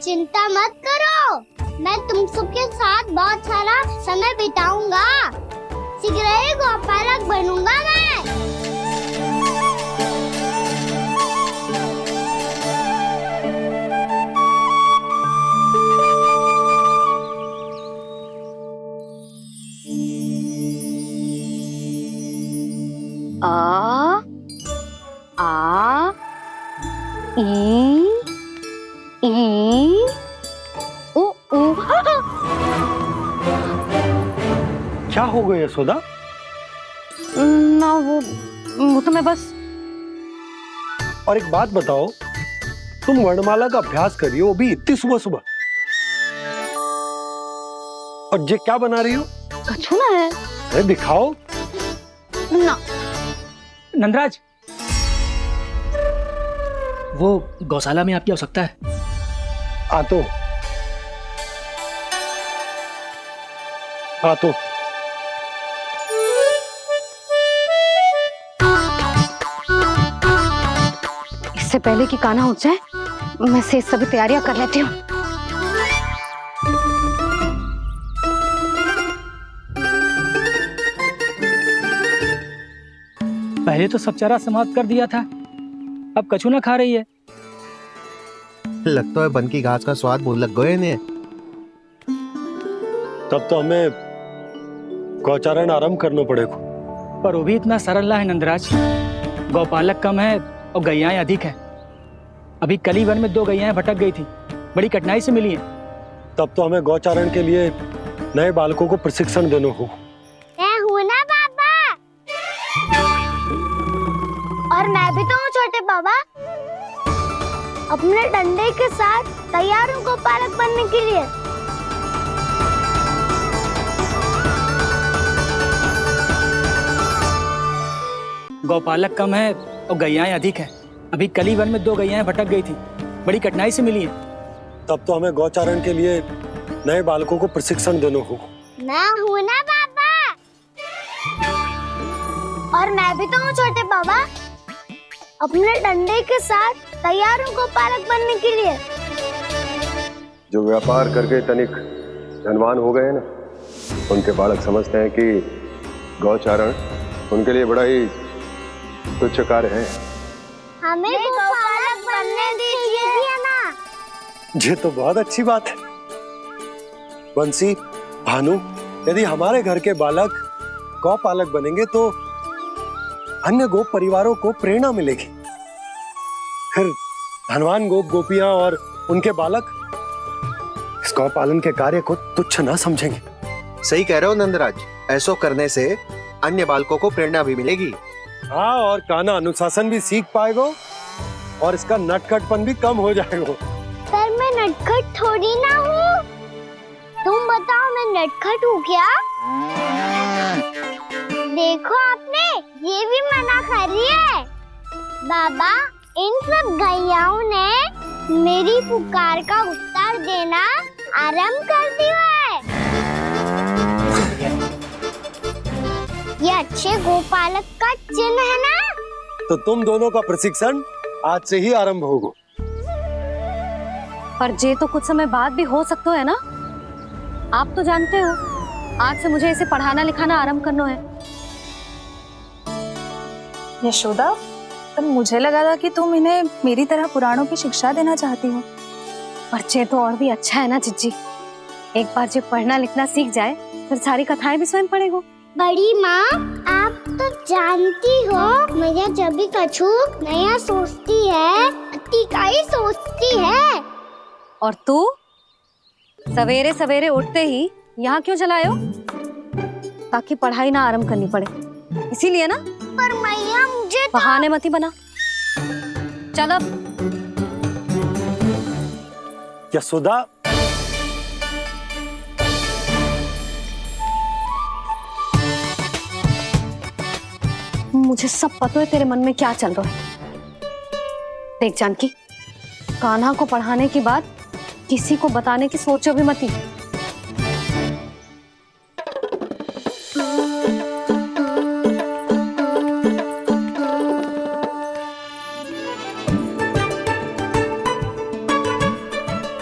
चिंता मत करो, मैं तुम सबके साथ बहुत सारा समय बिताऊंगा। शीघ्र ही गोपालक बनूंगा मैं। आ आ ई ई उ क्या हो गया यशोदा? ना वो तो मैं बस। और एक बात बताओ, तुम वर्णमाला का अभ्यास कर रही हो, वो भी इतनी सुबह सुबह, और ये क्या बना रही हो? कछुआ है। अरे दिखाओ ना। नंदराज, वो गौशाला में आपकी आवश्यकता है। आतो आतो। इससे पहले कि कान्हा उठ जाए, मैं से सभी तैयारियां कर लेती हूँ। पहले तो सब चारा समाप्त कर दिया था, अब कछू ना खा रही है। लगता है बन की घास का स्वाद भूल लग गए इन्हें। तब तो हमें गौचारण आरंभ करना पड़ेगा। पर वो भी इतना सरल ना है नंदराज। गौपालक कम है और गैयाएं अधिक है। अभी कल ही वन में 2 गैयाएं भटक गई थी, बड़ी कठिनाई से मिली हैं। तब तो हमें गौचारण के लिए नए बालकों को प्रशिक्षण देना होगा। मैं हूँ ना बाबा, और मैं भी तो हूँ छोटे बाबा। अपने डंडे के साथ तैयार हूँ गौपालक बनने के लिए। गौपालक कम है और गैयाएं अधिक है। अभी कल ही वन में 2 गैयाएं भटक गई थी, बड़ी कठिनाई से मिली हैं। तब तो हमें गौचारण के लिए नए बालकों को प्रशिक्षण देना होगा। मैं हूँ ना बाबा, और मैं भी तो हूँ छोटे बाबा। अपने डंडे के साथ तैयार हूँ गौपालक बनने के लिए। जो व्यापार करके तनिक धनवान हो गए ना, उनके बालक समझते हैं कि गौचारण उनके लिए बड़ा ही तुच्छ कार्य है। हमें गौपालक बनने दीजिए ना। ये तो बहुत अच्छी बात है। बंसी, भानु, यदि हमारे घर के बालक गौपालक बनेंगे तो अन्य गोप परिवारों को प्रेरणा मिलेगी। फिर धनवान गोप गोपियां और उनके बालक इस गौपालन के कार्य को तुच्छ ना समझेंगे। सही कह रहे हो नंदराज, ऐसा करने से अन्य बालकों को प्रेरणा भी मिलेगी। हाँ, और कान्हा अनुशासन भी सीख पाएगा और इसका नटखटपन भी कम हो जाएगा। पर मैं नटखट थोड़ी ना हूँ। तुम बताओ, मैं नटखट हूँ क्या? देखो आपने, ये भी मना कर रही है। बाबा, इन सब गैयाओं ने मेरी पुकार का उत्तर देना आरंभ कर दिया है। ये अच्छे गोपालक का चिन्ह है ना? तो तुम दोनों का प्रशिक्षण आज से ही आरंभ होगा। पर जे तो कुछ समय बाद भी हो सकता है ना। आप तो जानते हो, आज से मुझे इसे पढ़ाना लिखाना आरंभ करना है। यशोदा, पर मुझे लगा था कि तुम इन्हें मेरी तरह पुराणों की शिक्षा देना चाहती हो। पर जे तो और भी अच्छा है ना जिज्जी। एक बार जब पढ़ना लिखना सीख जाए, फिर सारी कथाएं भी स्वयं पढ़ेगा। बड़ी माँ, आप तो जानती हो, मैया जब भी कछु नया सोचती है, का ही सोचती है। और तू सवेरे सवेरे उठते ही यहाँ क्यों चलाए हो? ताकि पढ़ाई ना आरंभ करनी पड़े, इसीलिए ना। पर मैया मुझे बहाने मत ही बना। चल अब। यशोदा, मुझे सब पता है तेरे मन में क्या चल रहा है। देख जानकी, कान्हा को पढ़ाने की बात किसी को बताने की सोचो भी मत ही।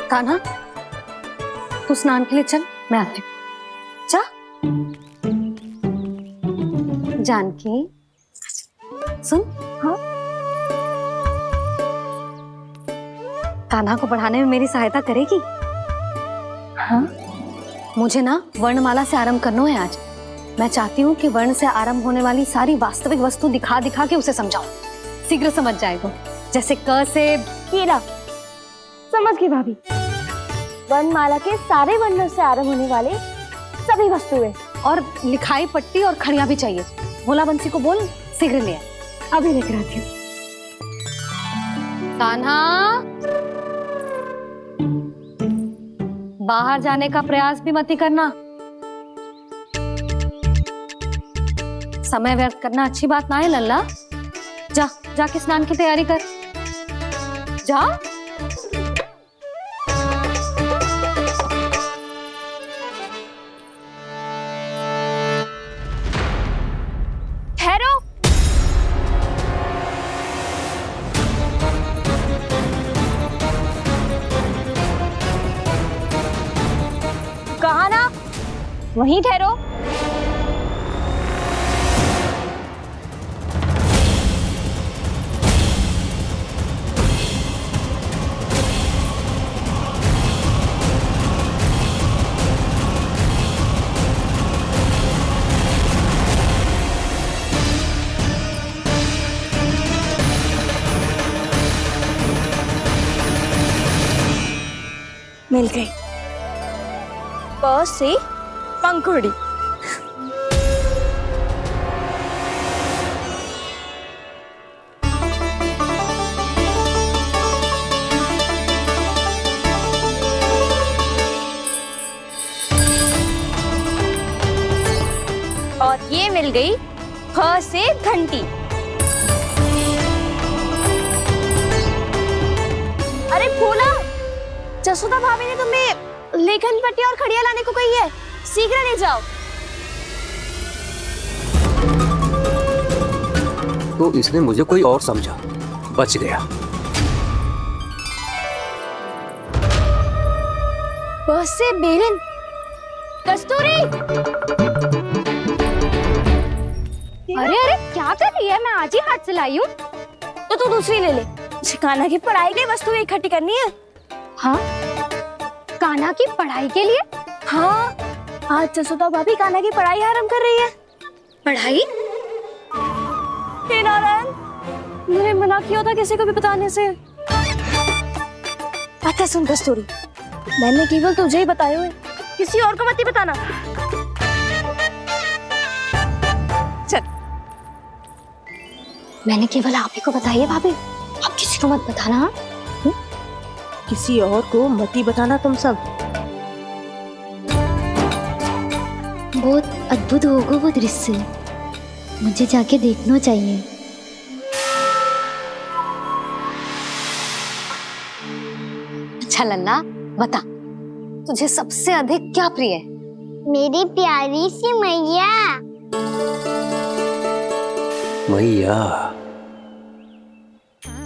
कान्हा, तू स्नान के लिए चल, मैं आती हूँ। जा। जानकी, सुन। हाँ, कान्हा को पढ़ाने में मेरी सहायता करेगी? हाँ, मुझे ना वर्णमाला से आरंभ करना है आज। मैं चाहती हूँ कि वर्ण से आरंभ होने वाली सारी वास्तविक वस्तु दिखा दिखा के उसे समझाऊं। शीघ्र समझ जाएगा। जैसे क से कीड़ा। समझ गई भाभी। वर्णमाला के सारे वर्णों से आरंभ होने वाले सभी वस्तुएं। और लिखाई पट्टी और खड़िया भी चाहिए। भोला बंसी को बोल शीघ्र ले आए। अभी लेकर आती हूँ। कान्हा, बाहर जाने का प्रयास भी मत ही करना। समय व्यर्थ करना अच्छी बात ना है लल्ला। जा जाके स्नान की तैयारी कर। जा। ठहरो। कहा ना, वहीं ठहरो। मिल गई। प से पंखुड़ी। और ये मिल गई फ से घंटी। अरे भोला, जसोदा भाभी ने तुम्हें लेखन पट्टी और खड़िया लाने को कही है, शीघ्र ले जाओ। तो इसने मुझे कोई और समझा, बच गया। बस से बेलन। कस्तूरी, अरे अरे क्या कर रही है? मैं आज ही हाथ से लाई हूँ। तो तू दूसरी ले ले। कान्हा की पढ़ाई की वस्तुएं इकट्ठी करनी है। हाँ, कान्हा की पढ़ाई के लिए? हाँ, आज जसोदा भाभी कान्हा की पढ़ाई आरंभ कर रही है। पढ़ाई? हे नारायण, मैंने मना किया था किसी को भी बताने से। अच्छा सुन कस्तूरी, मैंने केवल तुझे ही बताया है, किसी और को मत ही बताना। चल। मैंने केवल आप ही को बताई है भाभी, आप किसी को मत बताना। हाँ? किसी और को मत ही बताना तुम सब। बहुत अद्भुत होगा वो दृश्य, मुझे जाके देखना चाहिए। अच्छा लल्ला, बता तुझे सबसे अधिक क्या प्रिय है? मेरी प्यारी सी मैया। मैया।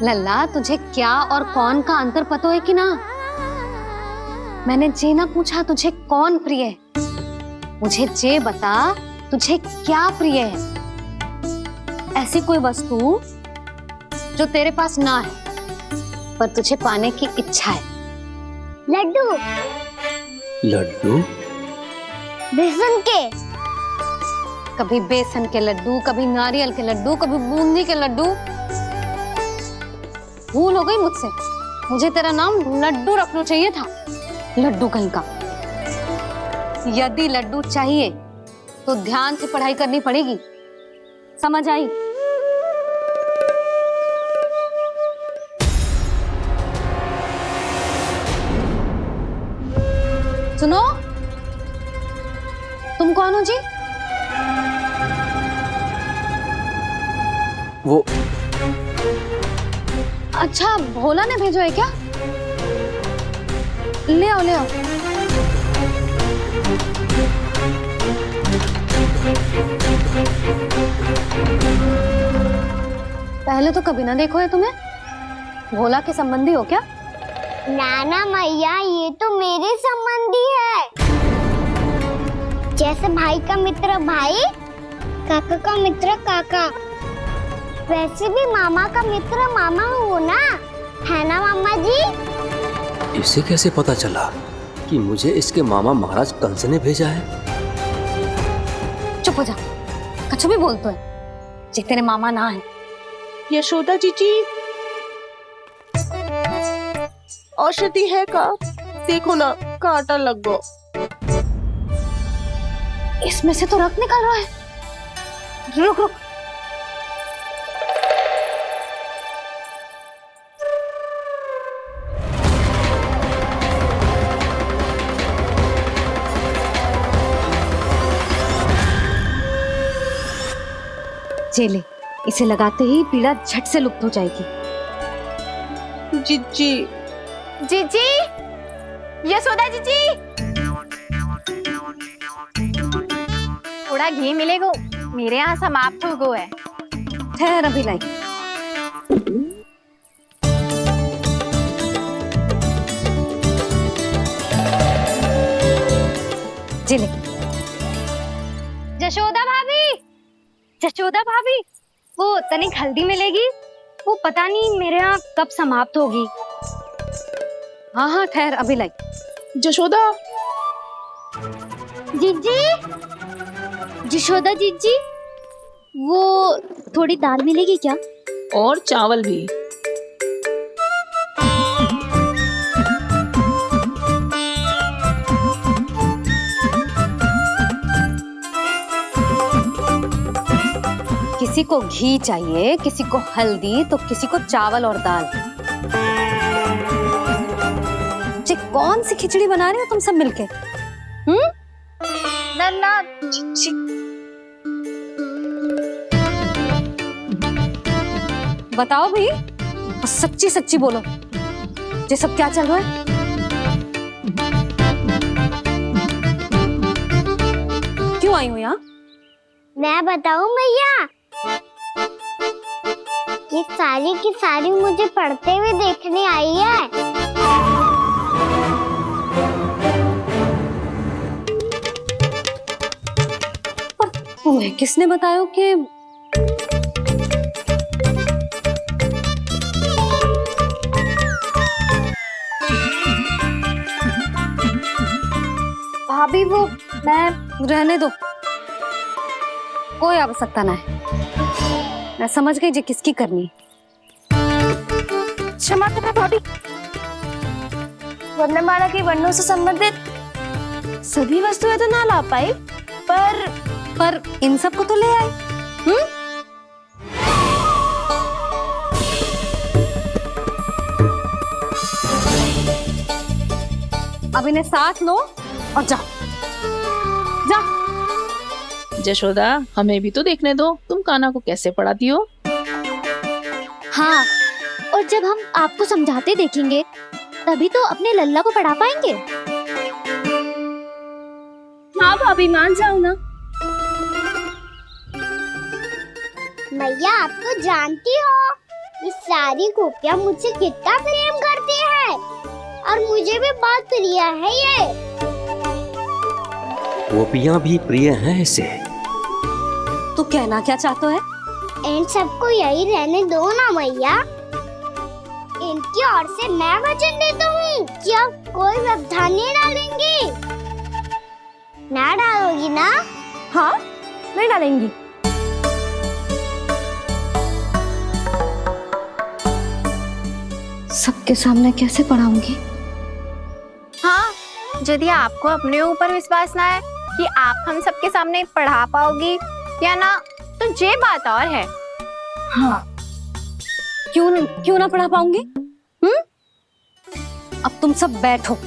लल्ला, तुझे क्या और कौन का अंतर पता है कि ना? मैंने जे ना पूछा तुझे कौन प्रिय है, मुझे जे बता तुझे क्या प्रिय है। ऐसी कोई वस्तु जो तेरे पास ना है पर तुझे पाने की इच्छा है। लड्डू। लड्डू? बेसन के। कभी बेसन के लड्डू, कभी नारियल के लड्डू, कभी बूंदी के लड्डू। भूल हो गई मुझसे, मुझे तेरा नाम लड्डू रखना चाहिए था। लड्डू कहीं का। यदि लड्डू चाहिए तो ध्यान से पढ़ाई करनी पड़ेगी, समझ आई? सुनो, तुम कौन हो जी? वो अच्छा, भोला ने भेजो है क्या? ले आओ ले आओ। पहले तो कभी ना देखो है तुम्हें। भोला के संबंधी हो क्या? नाना मैया, ये तो मेरे संबंधी है। जैसे भाई का मित्र भाई, काका का मित्र काका, वैसे भी मामा का मित्र मामा हो ना, है ना मामा जी? इसे कैसे पता चला कि मुझे इसके मामा महाराज कंस ने भेजा है? चुप हो जा, कुछ भी बोलते है जे तेरे मामा ना है। यशोदा जीजी, औषधि है का? देखो ना, कांटा लग गो। इसमें से तो रक्त निकल रहा है। रुक रुक। चले, इसे लगाते ही पीड़ा झट से लुप्त हो जाएगी। जीजी, जीजी, यशोदा जीजी, थोड़ा घी मिलेगा, मेरे यहाँ समाप्त हो गया है। ठहर अभी लाई। चले। जशोदा भाभी, जशोदा भाभी, वो तनिक हल्दी मिलेगी? वो पता नहीं मेरे यहाँ कब समाप्त होगी। हाँ हाँ ठहर अभी लाई। जशोदा, जीजी, जशोदा जीजी, वो थोड़ी दाल मिलेगी क्या? और चावल भी। किसी को घी चाहिए, किसी को हल्दी, तो किसी को चावल और दाल। जी कौन सी खिचड़ी बना रहे हो तुम सब मिलके? नन्ना, बताओ भाई, और सच्ची सच्ची बोलो, ये सब क्या चल रहा है? क्यों आई हूँ यहाँ? मैं बताऊं भैया, ये सारी की सारी मुझे पढ़ते हुए देखने आई है। पर तुम्हें किसने बताया कि भाभी वो मैं रहने दो, कोई आवश्यकता ना है। मैं समझ गई जी किसकी करनी। क्षमा करना भाभी, वर्णमाला के वर्णों से संबंधित सभी वस्तुएं तो ना ला पाई, पर इन सब को तो ले आए। अब इन्हें साथ लो और जाओ। जा। जशोदा, हमें भी तो देखने दो, तुम कान्हा को कैसे पढ़ाती हो। हाँ, और जब हम आपको समझाते देखेंगे तभी तो अपने लल्ला को पढ़ा पाएंगे। हाँ भाभी, मान जाओ ना। मैया, आप तो जानती हो ये सारी गोपियां मुझसे कितना प्रेम करती है, और मुझे भी बहुत प्रिय है ये। गोपियां भी प्रिय हैं इसे। तू कहना क्या चाहता है? इन सबको यही रहने दो ना मैया। इनकी ओर से मैं वचन देता हूँ कि अब कोई व्यवधान नहीं डालेंगी। ना डालोगी ना? हाँ, मैं डालेंगी। सबके सामने कैसे पढ़ाऊंगी? हाँ, यदि आपको अपने ऊपर विश्वास ना है कि आप हम सबके सामने पढ़ा पाओगी या ना, तो ये बात और है। हाँ, क्यों ना पढ़ा पाऊंगी? अब तुम सब बैठो,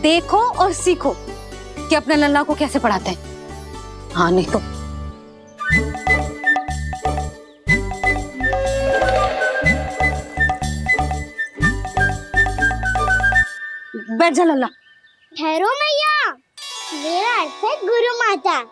देखो और सीखो कि अपने लल्ला को कैसे पढ़ाते हैं। हाँ नहीं तो बैठ जा लल्ला। ठहरो मैया, मेरा अर्थ है गुरु माता।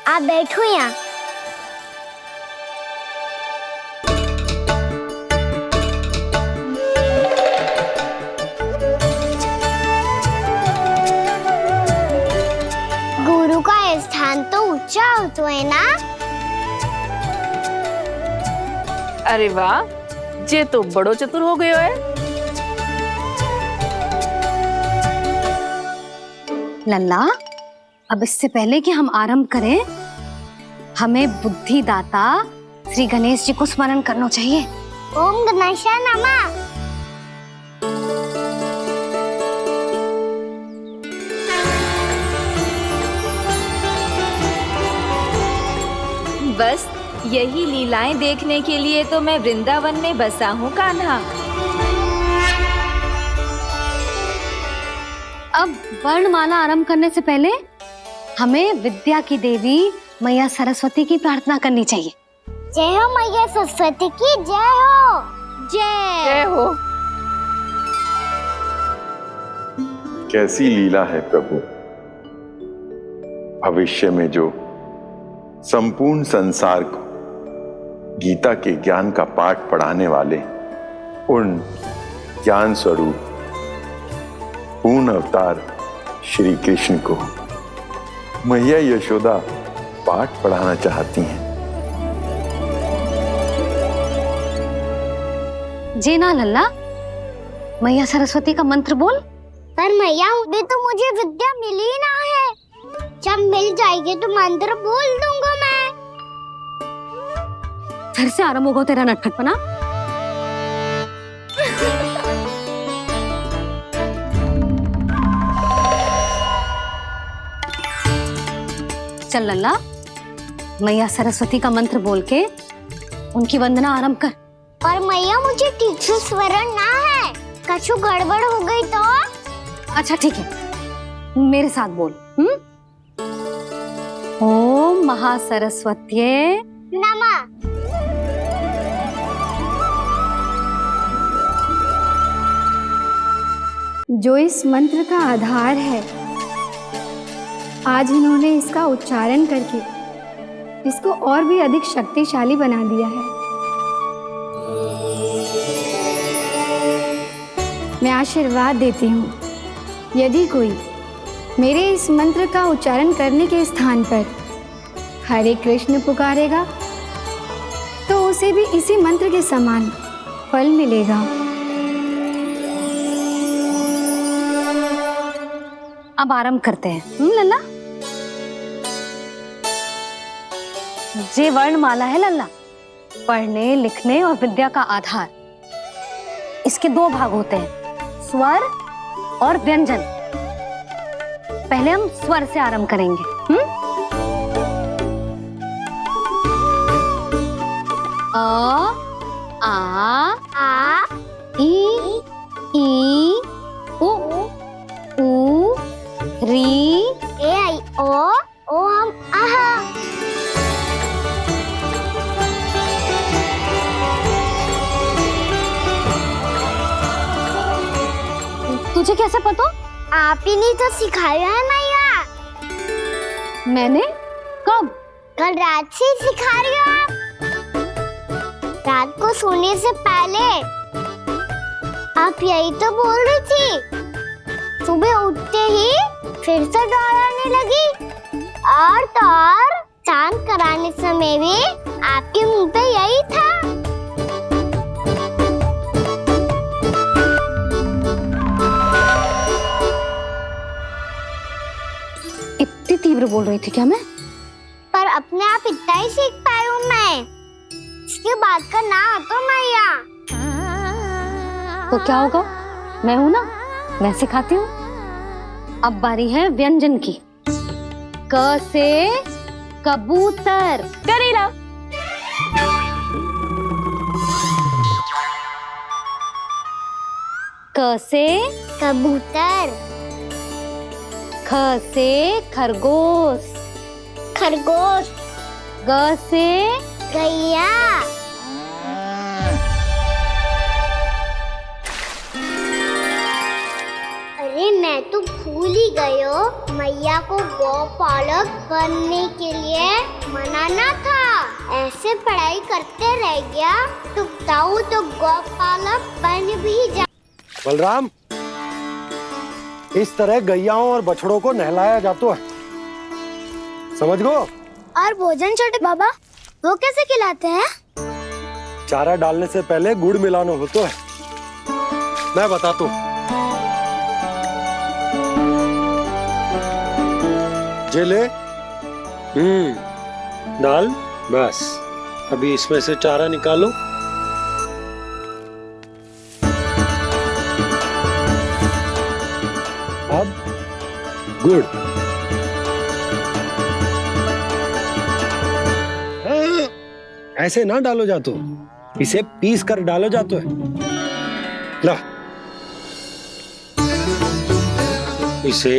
आप बैठो यहाँ। गुरु का स्थान तो ऊंचा होता है ना? अरे वाह, जे तो बड़ो चतुर हो गयो है। लल्ला, अब इससे पहले कि हम आरंभ करें, हमें बुद्धिदाता श्री गणेश जी को स्मरण करना चाहिए। ओम गणेशाय नमः। बस यही लीलाएं देखने के लिए तो मैं वृंदावन में बसा हूँ कान्हा। अब वर्णमाला आरंभ करने से पहले हमें विद्या की देवी मैया सरस्वती की प्रार्थना करनी चाहिए। जय हो मैया सरस्वती की जय हो। जय हो। कैसी लीला है प्रभु, भविष्य में जो संपूर्ण संसार को गीता के ज्ञान का पाठ पढ़ाने वाले उन ज्ञान स्वरूप पूर्ण अवतार श्री कृष्ण को मैया यशोदा पाठ पढ़ाना चाहती हैं। जी ना लल्ला, मैया सरस्वती का मंत्र बोल। पर मैया अभी तो मुझे विद्या मिली ना है, जब मिल जाएगी तो मंत्र बोल दूंगा मैं। फिर से आरंभ होगा तेरा नटखटपना। चल लल्ला, मैया सरस्वती का मंत्र बोल के उनकी वंदना आरंभ कर। और मैया मुझे ठीक से स्मरण ना है, कछु गड़बड़ हो गई तो? अच्छा ठीक है, मेरे साथ बोल। ओम महासरस्वत्ये नमः। जो इस मंत्र का आधार है, आज इन्होंने इसका उच्चारण करके इसको और भी अधिक शक्तिशाली बना दिया है। मैं आशीर्वाद देती हूँ, यदि कोई मेरे इस मंत्र का उच्चारण करने के स्थान पर हरे कृष्ण पुकारेगा तो उसे भी इसी मंत्र के समान फल मिलेगा। अब आरंभ करते हैं। लल्ला, जे वर्णमाला है लल्ला, पढ़ने लिखने और विद्या का आधार। इसके दो भाग होते हैं, स्वर और व्यंजन। पहले हम स्वर से आरंभ करेंगे। अ, आ, ई, उ, री, ए आई ओ हम आहा। तुझे कैसे पता? आप ही ने तो सिखाया है मैया। मैंने? कब? कल रात से सिखा रही हो आप। रात को सोने से पहले आप यही तो बोल रही थी। सुबह उठते ही फिर से दोहराने लगी, और तो और स्नान कराने समय भी आपके मुंह पे यही था। इतनी तीव्र बोल रही थी क्या मैं? पर अपने आप इतना ही सीख पाई हूँ मैं। इसके बाद का ना तो मैया। तो क्या होगा? मैं हूं ना, मैं सिखाती हूँ। अब बारी है व्यंजन की। क से कबूतर। करेला। क से कबूतर। ख से खरगोश। खरगोश। ग से गैया। अरे मैं तो भूल ही गई हो, मैया को गौपालक बनने के लिए मनाना था। ऐसे पढ़ाई करते रह गया तो बताऊं तो गौपालक बन भी जा। बलराम, इस तरह गैयाओं और बछड़ों को नहलाया जाता है, समझ गो? और भोजन छोटे बाबा, वो कैसे खिलाते हैं? चारा डालने से पहले गुड़ मिलाना होता है, मैं बताता हूँ। मुझे ले। डाल, बस अभी इसमें से चारा निकालो। अब गुड़। हाँ, ऐसे ना डालो जातो, इसे पीस कर डालो जातो है। ला, इसे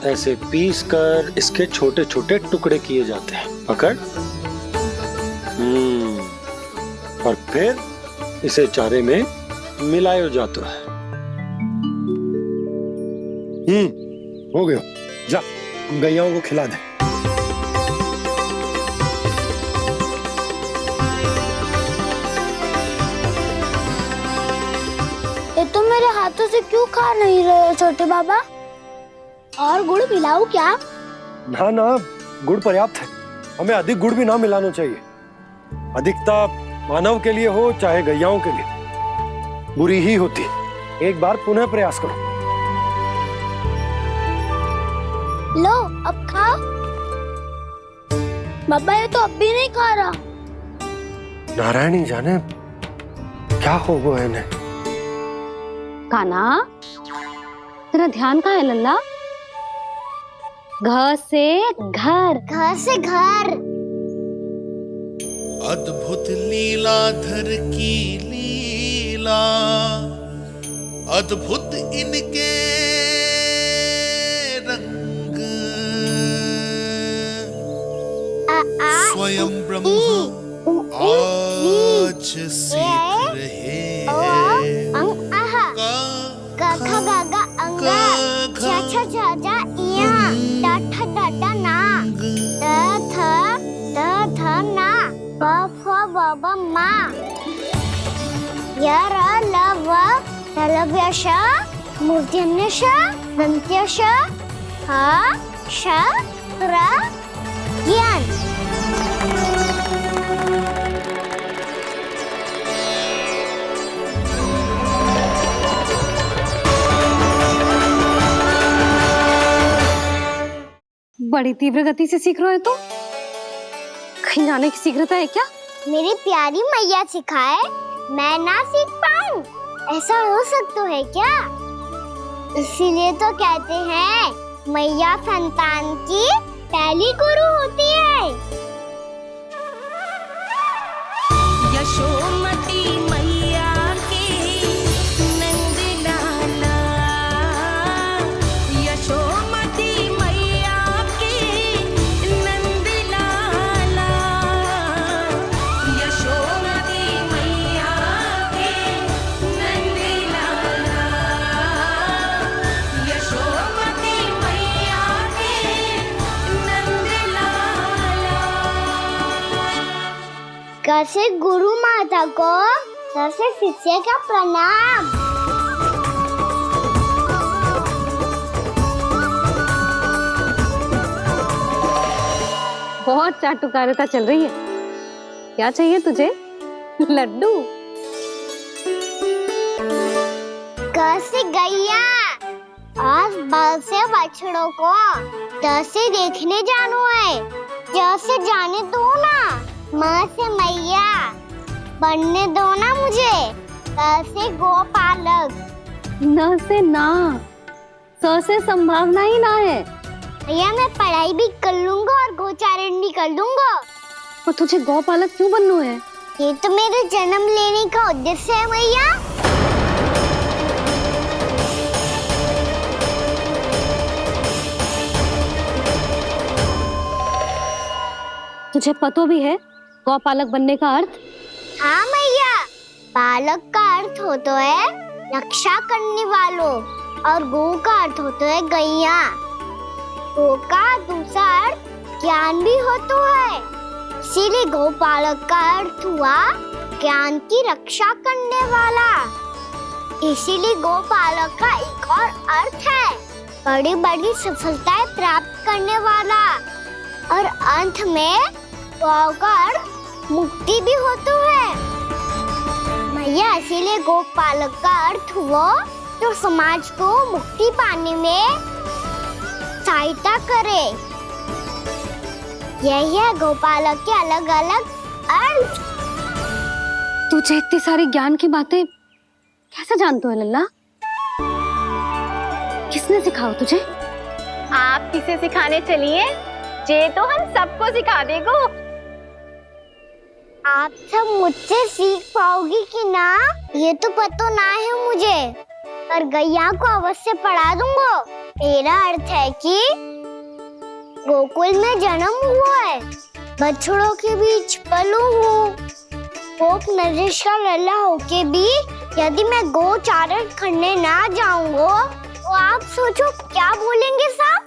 ऐसे पीस कर इसके छोटे छोटे टुकड़े किए जाते हैं। पकड़। और फिर इसे चारे में मिलायो जाता है। हो गया, जा गैयाओं को खिला दे। ये तुम मेरे हाथों से क्यों खा नहीं रहे हो छोटे बाबा? और गुड़ मिलाऊं क्या? ना ना, गुड़ पर्याप्त है। हमें अधिक गुड़ भी ना मिलाना चाहिए। अधिकता मानव के लिए हो चाहे गैयाओं के लिए बुरी ही होती। एक बार पुनः प्रयास करो। लो अब खाओ। बाबा ये तो अब भी नहीं खा रहा। नारायणी जाने क्या हो गया इन्हें। कान्हा, तेरा ध्यान कहाँ है लल्ला? घ से घर, घर से घर। अद्भुत लीलाधर की लीला, अद्भुत इनके रंग, स्वयं ब्रह्मा आज सीख रहे हैं। गा गा गा अंगा, छा छा छा जा इया, डा ठा ना, ध ना, ब फ ब ब मा, य र ल व लव्य श, मूर्धन्य श, दन्त्य श, ह श र ज्ञान। बड़ी तीव्र गति से सीख रहे हो तो कहीं जाने की शीघ्रता है क्या? मेरी प्यारी मैया सिखाए, मैं ना सीख पाऊं, ऐसा हो सकता है क्या? इसीलिए तो कहते हैं मैया संतान की पहली गुरु होती है। यशोमती मैया के नंद लाला, यशोमती मैया के नंद लाला, यशोमती मैया के नंद लाला, यशोमती मैया के नंद लाला। कैसे गुरु माता को, कैसे शिष्य का प्रणाम। बहुत चाटुकारिता चल रही है। क्या चाहिए तुझे? लड्डू? कैसे गैया और बल से बछड़ों को कैसे देखने जानो है, जैसे जाने दो ना, माँ से मैया बनने दो ना मुझे, कैसे गोपालक। न से ना, स से संभावना ही ना है। भैया मैं पढ़ाई भी कर लूंगा और गोचारण भी कर दूंगा। और तुझे गौपालक क्यों बनना है? ये तो मेरे जन्म लेने का उद्देश्य है भैया। तुझे पता भी है गौपालक बनने का अर्थ? हाँ मैया, पालक का अर्थ होता है रक्षा करने वालों और गौ का अर्थ होता है गैया। गौ का दूसरा अर्थ ज्ञान भी होता है, इसीलिए गौपालक का अर्थ हुआ ज्ञान की रक्षा करने वाला। इसीलिए गौपालक का एक और अर्थ है बड़ी बड़ी सफलताएं प्राप्त करने वाला, और अंत में गौ का अर्थ मुक्ति भी होता है। भैया इसीलिए गौपालक का अर्थ हुआ जो समाज को मुक्ति पाने में सहायता सहायता करे। यही है गोपालक के अलग अलग अर्थ। तुझे इतनी सारी ज्ञान की बातें कैसे जानते हो लल्ला? किसने सिखाओ तुझे? आप किसे सिखाने चलिए, जे तो हम सबको सिखा देगो। आप सब मुझसे सीख पाओगी कि ना ये तो पता ना है मुझे, पर गैया को अवश्य पढ़ा दूंगा। मेरा अर्थ है कि गोकुल में जन्म हुआ है, बछड़ों के बीच पलू हूँ, गोप नरेश का लल्ला होके भी यदि मैं गोचारण करने ना जाऊंगा तो आप सोचो क्या बोलेंगे साहब?